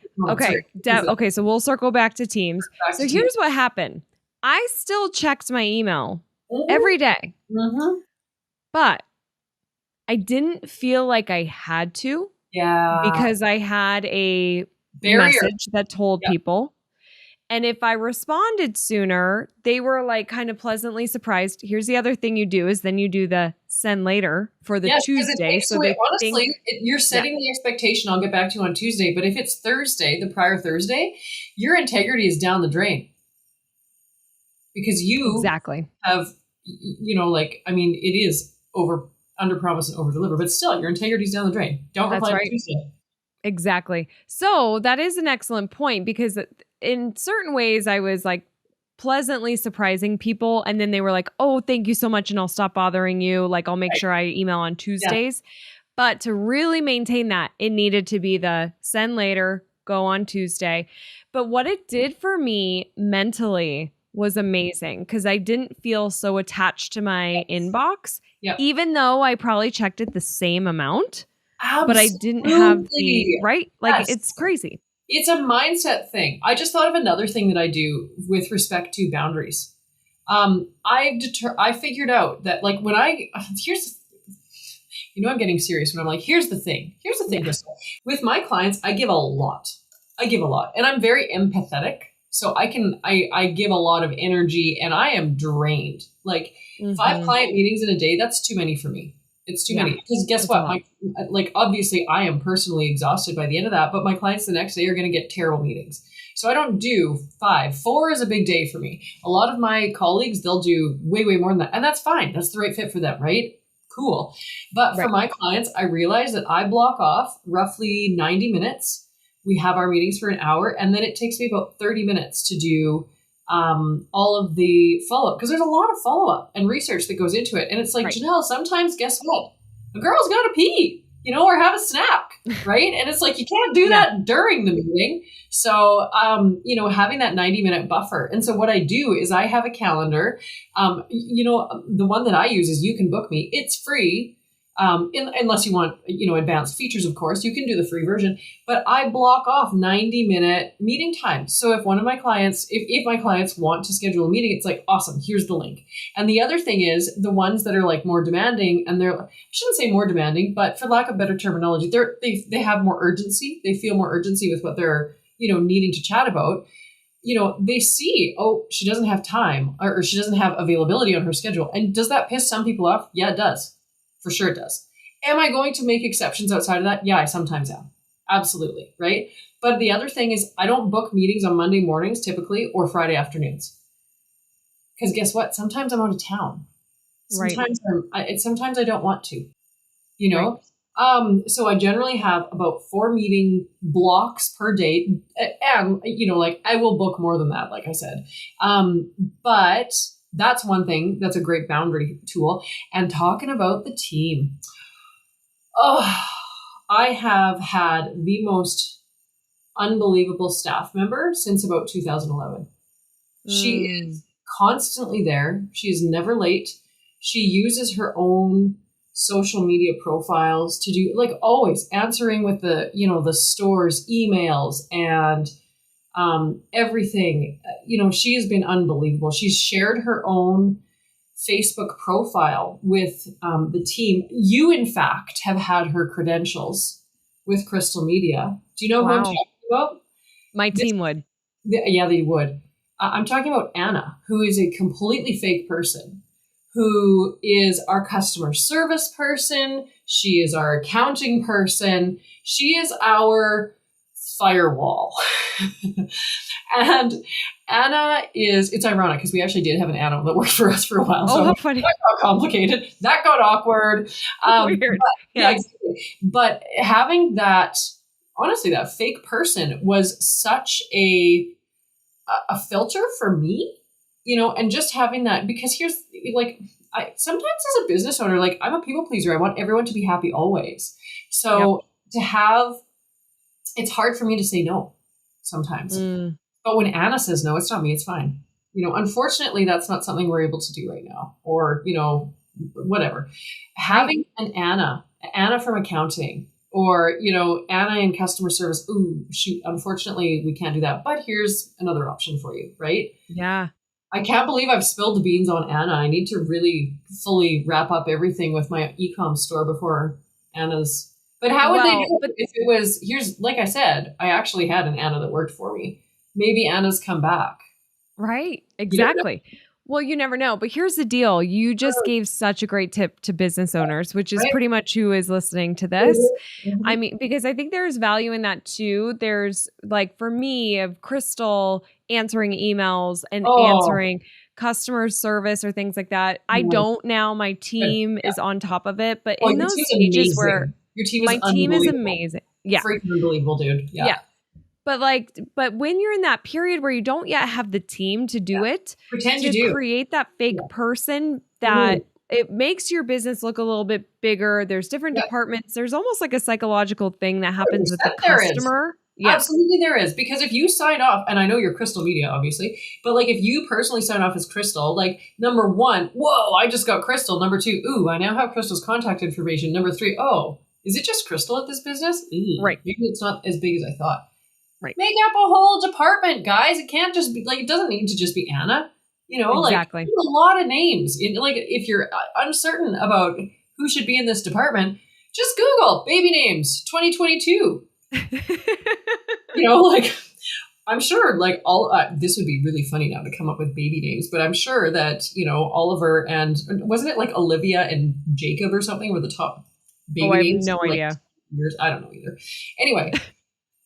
So we'll circle back to Teams. Here's what happened. I still checked my email every day, but I didn't feel like I had to. Yeah. Because I had a message that told people. And if I responded sooner, they were like kind of pleasantly surprised. Here's the other thing you do is then you do the send later for the Tuesday. So honestly, you're setting the expectation. I'll get back to you on Tuesday. But if it's Thursday, the prior Thursday, your integrity is down the drain. Because you have, it is under promise and over deliver, but still your integrity is down the drain. Don't reply on Tuesday. Exactly. So that is an excellent point because in certain ways I was like pleasantly surprising people. And then they were like, oh, thank you so much. And I'll stop bothering you. Like I'll make sure I email on Tuesdays. Yeah. But to really maintain that, it needed to be the send later, go on Tuesday. But what it did for me mentally was amazing because I didn't feel so attached to my inbox, even though I probably checked it the same amount. Absolutely. But I didn't have it's crazy. It's a mindset thing. I just thought of another thing that I do with respect to boundaries. I figured out that like when I'm getting serious when I'm like, here's the thing, Crystal. With my clients, I give a lot and I'm very empathetic. So I give a lot of energy and I am drained. Like 5 client meetings in a day, that's too many for me. It's too many. Because guess what? Obviously I am personally exhausted by the end of that, but my clients the next day are going to get terrible meetings. So I don't do 5. 4 is a big day for me. A lot of my colleagues, they'll do way, way more than that. And that's fine. That's the right fit for them, right? Cool. But for my clients, I realize that I block off roughly 90 minutes. We have our meetings for an hour, and then it takes me about 30 minutes to do all of the follow-up, because there's a lot of follow-up and research that goes into it. And it's like, Janelle, sometimes guess what? A girl's got to pee, or have a snack, right? And it's like, you can't do that during the meeting. So, having that 90-minute buffer. And so what I do is I have a calendar. The one that I use is You Can Book Me. It's free. Unless you want, advanced features, of course, you can do the free version, but I block off 90-minute meeting time. So if one of my clients, if my clients want to schedule a meeting, it's like, awesome, here's the link. And the other thing is the ones that are like more demanding, and I shouldn't say more demanding, but for lack of better terminology, they have more urgency. They feel more urgency with what they're, needing to chat about. They see, oh, she doesn't have time or she doesn't have availability on her schedule. And does that piss some people off? Yeah, it does. For sure it does. Am I going to make exceptions outside of that? Yeah, I sometimes am. Absolutely. Right. But the other thing is I don't book meetings on Monday mornings typically or Friday afternoons. Because guess what? Sometimes I'm out of town. Right. Sometimes I don't want to, you know? Right. So I generally have about 4 meeting blocks per day. And, like I will book more than that, like I said. But that's one thing that's a great boundary tool. And talking about the team. Oh, I have had the most unbelievable staff member since about 2011. She is constantly there. She is never late. She uses her own social media profiles to do, like, always answering with the store's emails and everything. She has been unbelievable. She's shared her own Facebook profile with the team. You, in fact, have had her credentials with Crystal Media. Do you know who I'm talking about? My team would. Yeah, they would. I'm talking about Anna, who is a completely fake person, who is our customer service person. She is our accounting person. She is our firewall. And Anna it's ironic because we actually did have an Anna that worked for us for a while. Oh, how funny. That got complicated. That got awkward. Weird. Yeah, exactly. But having that, honestly, that fake person was such a filter for me, and just having that, because here's sometimes as a business owner, like, I'm a people pleaser. I want everyone to be happy always. So it's hard for me to say no sometimes. But when Anna says no, it's not me, it's fine. Unfortunately, that's not something we're able to do right now, or, whatever. Having an Anna from accounting, or, Anna in customer service. Ooh, shoot. Unfortunately, we can't do that. But here's another option for you, right? Yeah. I can't believe I've spilled the beans on Anna. I need to really fully wrap up everything with my e-com store before Anna's. But how would they do it if it was, like I said, I actually had an Anna that worked for me. Maybe Anna's come back. Right. Exactly. Well, you never know. But here's the deal. You just gave such a great tip to business owners, which is pretty much who is listening to this. Mm-hmm. I mean, because I think there's value in that too. There's, like, for me, of Crystal answering emails and answering customer service or things like that. I don't now. My team is on top of it. But in those stages where your team my team is amazing. Yeah. Freaking unbelievable, dude. Yeah. But when you're in that period where you don't yet have the team to do it, pretend you do, create that fake person that it makes your business look a little bit bigger. There's different departments. There's almost like a psychological thing that happens with the customer. Yeah. Absolutely there is. Because if you sign off, and I know you're Crystal Media, obviously, but like if you personally sign off as Crystal, like, number 1, whoa, I just got Crystal. Number 2, ooh, I now have Crystal's contact information. Number 3, oh, is it just Crystal at this business? Right. Maybe it's not as big as I thought. Right. Make up a whole department, guys. It can't just be, like, it doesn't need to just be Anna. Exactly. Like, a lot of names. Like, if you're uncertain about who should be in this department, just Google baby names 2022. Like, I'm sure, like, all this would be really funny now to come up with baby names, but I'm sure that, Oliver and, wasn't it like Olivia and Jacob or something were the top baby names? I have no idea. Years? I don't know either. Anyway.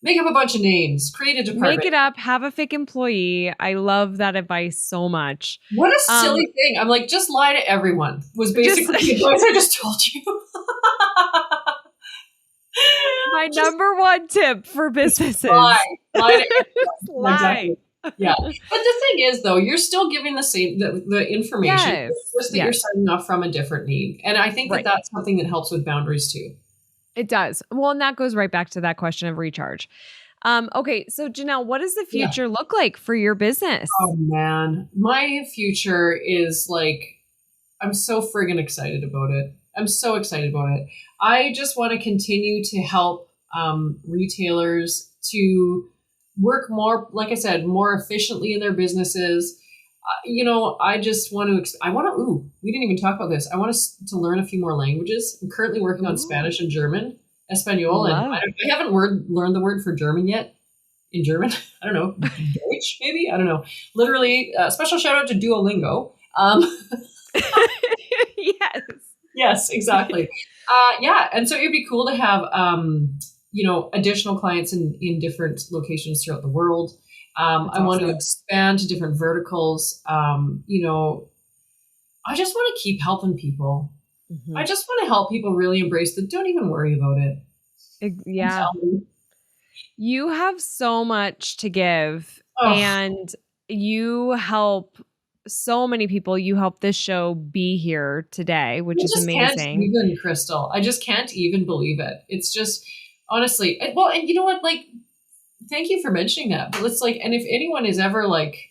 Make up a bunch of names. Create a department. Make it up. Have a fake employee. I love that advice so much. What a silly thing. I'm like, just lie to everyone was basically the advice I just told you. My number 1 tip for businesses. Lie to everyone. Lie. Exactly. Yeah. But the thing is, though, you're still giving the information. Yes. It's just that you're signing off from a different name. And I think that that's something that helps with boundaries too. It does. Well, and that goes right back to that question of recharge. Okay, so Janelle, what does the future look like for your business? Oh, man. My future is like, I'm so friggin' excited about it. I'm so excited about it. I just want to continue to help retailers to work more, like I said, more efficiently in their businesses. I just want to, we didn't even talk about this. I want us to learn a few more languages. I'm currently working on Spanish and German, Espanol, and I haven't learned the word for German yet. In German, I don't know, Deutsch, maybe? I don't know. Literally, special shout out to Duolingo. Yes, exactly. And so it'd be cool to have, additional clients in different locations throughout the world. I want to expand to different verticals. I just want to keep helping people. Mm-hmm. I just want to help people really embrace don't even worry about it. Yeah. You have so much to give and you help so many people. You help this show be here today, which is amazing. Even Crystal, I just can't even believe it. It's just honestly, and you know what, like, thank you for mentioning that. But it's like, and if anyone is ever like,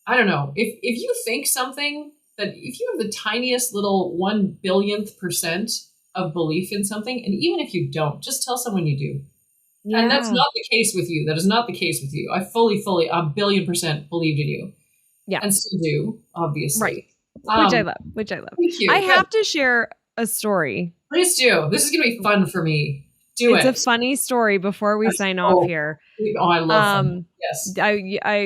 I don't know, if you think something that if you have the tiniest little 1/1000,000% of belief in something, and even if you don't, just tell someone you do. Yeah. And that's not the case with you. That is not the case with you. I fully, 1,000,000,000% believed in you. Yeah. And still do, obviously. Right. Which I love. Thank you. I have to share a story. Please do. This is going to be fun for me. It's a funny story before we sign off here. Oh, I love fun. Yes.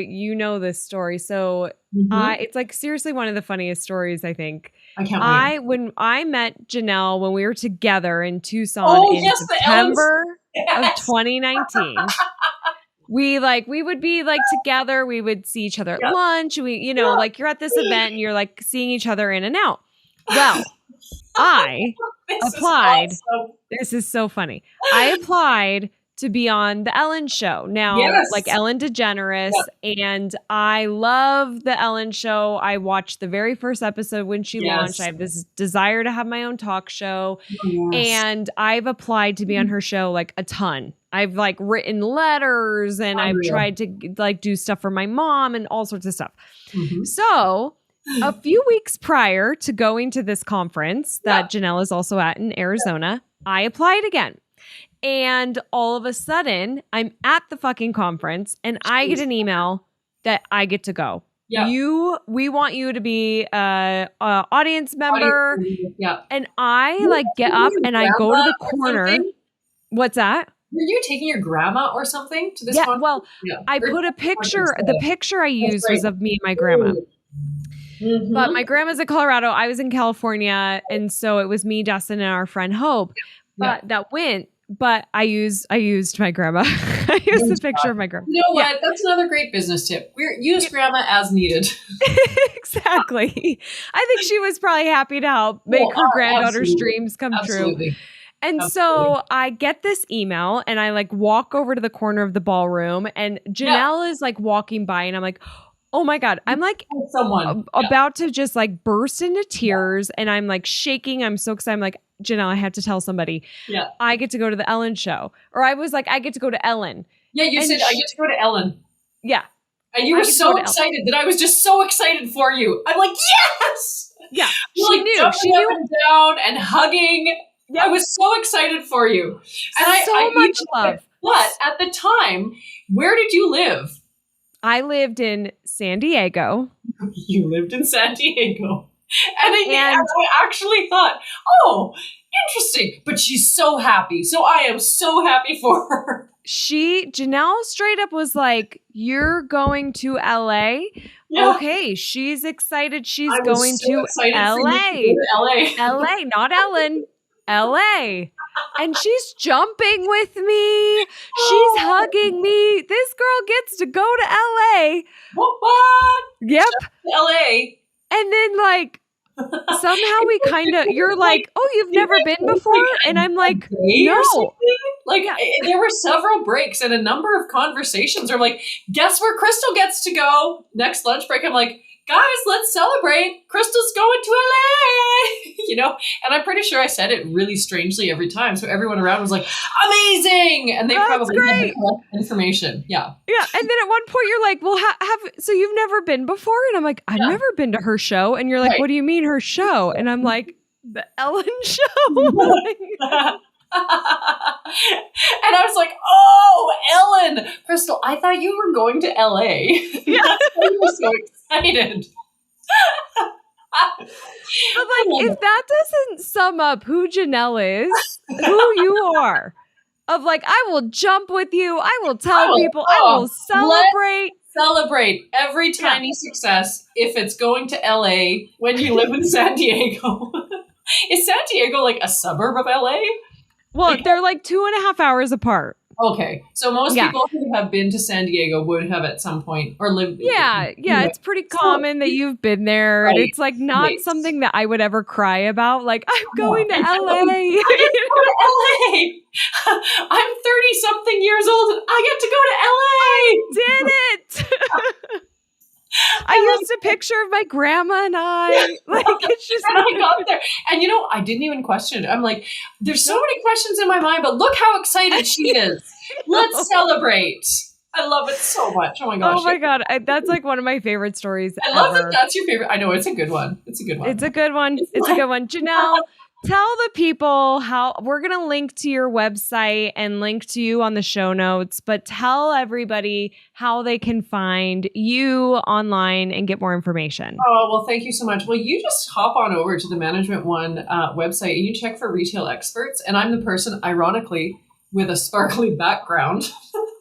You know this story. So it's like seriously one of the funniest stories, I think. I can't wait. When I met Janelle when we were together in Tucson in September of 2019. We would be like together. We would see each other at lunch. Like you're at this event and you're like seeing each other in and out. Well, I applied. This is so funny. I applied to be on the Ellen show. Now, like Ellen DeGeneres, and I love the Ellen show. I watched the very first episode when she launched. I have this desire to have my own talk show, and I've applied to be on her show like a ton. I've like written letters and I've tried to like do stuff for my mom and all sorts of stuff. Mm-hmm. So a few weeks prior to going to this conference that Janelle is also at in Arizona, I applied again. And all of a sudden, I'm at the fucking conference and I get an email that I get to go. Yeah. We want you to be a audience member. Yeah. And I like get up and I go to the corner. What's that? Were you taking your grandma or something to this conference? Well, I put a picture. The picture I used was of me and my grandma. Mm-hmm. But my grandma's in Colorado. I was in California. And so it was me, Dustin, and our friend Hope that went. But I used my grandma. I used the picture of my grandma. You know what? That's another great business tip. Use grandma as needed. Exactly. I think she was probably happy to help make her granddaughter's dreams come true. And so I get this email and I like walk over to the corner of the ballroom and Janelle is like walking by and I'm like, oh my God, I'm like about to just like burst into tears and I'm like shaking. I'm so excited. I'm like, Janelle, I have to tell somebody. Yeah. I get to go to the Ellen show. Or I was like, I get to go to Ellen. Yeah, you said I get to go to Ellen. Yeah. And you were so excited that I was just so excited for you. I'm like, yes! Yeah. She knew. She knew. Up and down and hugging. Yep. I was so excited for you. And I much love. But at the time, where did you live? I lived in San Diego. You lived in San Diego. And I actually thought, oh, interesting. But she's so happy. So I am so happy for her. Janelle straight up was like, you're going to LA? Yeah. Okay, she's excited. She's going to LA. LA, not Ellen. LA. And she's jumping with me. She's hugging me. This girl gets to go to LA. What? Yep. LA. And then like somehow we kind of, you're like, oh, you've never been before? And I'm like, no. Like there were several breaks and a number of conversations are like, guess where Crystal gets to go? Next lunch break. I'm like, guys, let's celebrate. Crystal's going to LA, and I'm pretty sure I said it really strangely every time. So everyone around was like, amazing. And they probably had the correct information. Yeah. Yeah. And then at one point you're like, well, so you've never been before? And I'm like, I've never been to her show. And you're like, what do you mean her show? And I'm like, the Ellen show. And I was like, oh, Ellen. Crystal, I thought you were going to LA. Yeah. That's why you were so excited. But like, if that doesn't sum up who Janelle is, who you are, of like, I will jump with you, I will tell people, I will celebrate. Celebrate every tiny success if it's going to LA when you live in San Diego. Is San Diego like a suburb of LA? Well, they're like 2.5 hours apart. Okay. So most Yeah. people who have been to San Diego would have at some point or lived. Yeah, it's pretty common that you've been there. Right. And it's like not Right. something that I would ever cry about. Like, I'm going to LA. LA. I'm 30 something years old and I get to go to LA. Did it. I used a picture of my grandma and I. Like, it's just. And I got there. And I didn't even question it. I'm like, there's so many questions in my mind, but look how excited she is. Let's celebrate. I love it so much. Oh my gosh. Oh my God. That's like one of my favorite stories I love ever. that that's your favorite. I know, it's a good one. It's a good one. It's a good one. It's a good one. Janelle, tell the people how we're going to link to your website and link to you on the show notes, but tell everybody how they can find you online and get more information. Oh, well, thank you so much. Well, you just hop on over to the Management One website and you check for retail experts. And I'm the person, ironically, with a sparkly background,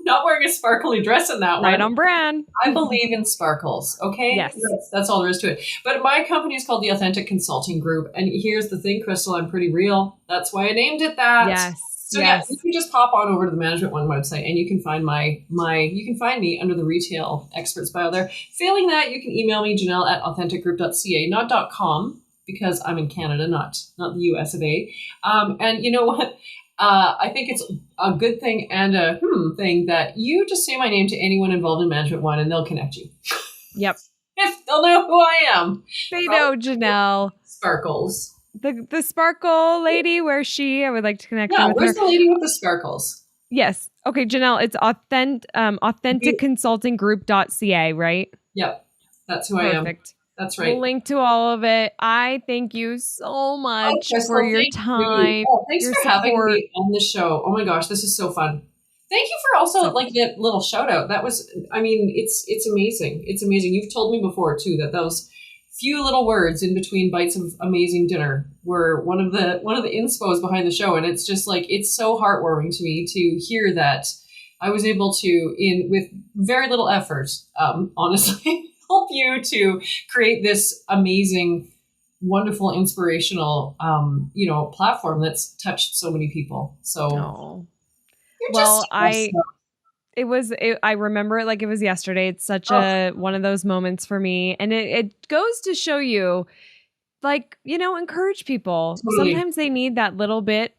not wearing a sparkly dress in that one. Right on brand. I believe in sparkles. Okay. Yes. That's all there is to it. But my company is called the Authentic Consulting Group. And here's the thing, Crystal, I'm pretty real. That's why I named it that. Yes. So yeah, you can just pop on over to the Management One website and you can find you can find me under the retail experts bio there. Failing that, you can email me, Janel at authenticgroup.ca, not .com, because I'm in Canada, not the US of A. And you know what? I think it's a good thing and a thing that you just say my name to anyone involved in Management One and they'll connect you. Yep. If they'll know who I am. They know Janelle. Sparkles. The sparkle lady, where's she? I would like to connect with where's her. the lady with the sparkles? Yes. Okay, Janelle, it's authenticconsultinggroup.ca, right? Yep. That's who I am. Perfect. That's right. We'll link to all of it. I thank you so much Crystal, for your time. Thanks your for having support. me on the show. Oh my gosh, this is so fun. Thank you for also like that little shout out. That was, I mean, it's amazing. It's amazing. You've told me before too that those few little words in between bites of amazing dinner were one of the inspos behind the show, and it's just like it's so heartwarming to me to hear that I was able to, with very little effort, honestly, help you to create this amazing, wonderful, inspirational, platform that's touched so many people. So, I remember it like it was yesterday. It's such one of those moments for me. And it goes to show you, like, encourage people. Totally. Sometimes they need that little bit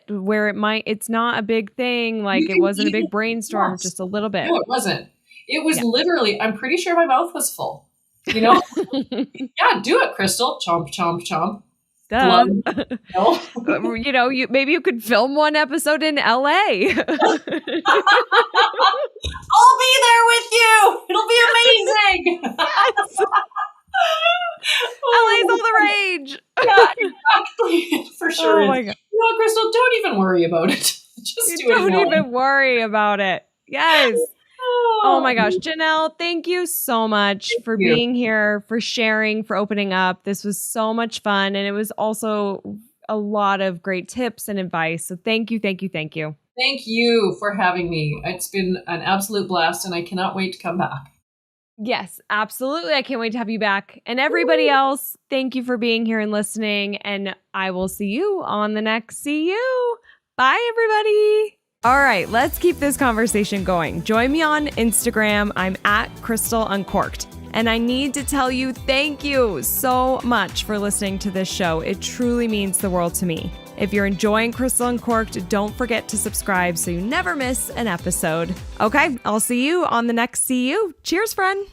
where it's not a big thing. Like it wasn't a big brainstorm, just a little bit. No, it wasn't. It was literally, I'm pretty sure my mouth was full, Yeah, do it, Crystal. Chomp, chomp, chomp. Duh. No. Maybe you could film one episode in LA. I'll be there with you. It'll be amazing. Yes. LA's all the rage. Yeah, exactly. For sure. Oh my God. Crystal, don't even worry about it. Just do it. Don't even worry about it. Yes. Oh my gosh. Janelle, thank you so much for being here, for sharing, for opening up. This was so much fun. And it was also a lot of great tips and advice. So thank you, thank you, thank you. Thank you for having me. It's been an absolute blast and I cannot wait to come back. Yes, absolutely. I can't wait to have you back. And everybody else, thank you for being here and listening. And I will see you on the next See You. Bye, everybody. All right, let's keep this conversation going. Join me on Instagram. I'm at Crystal Uncorked. And I need to tell you, thank you so much for listening to this show. It truly means the world to me. If you're enjoying Crystal Uncorked, don't forget to subscribe so you never miss an episode. Okay, I'll see you on the next See You. Cheers, friend.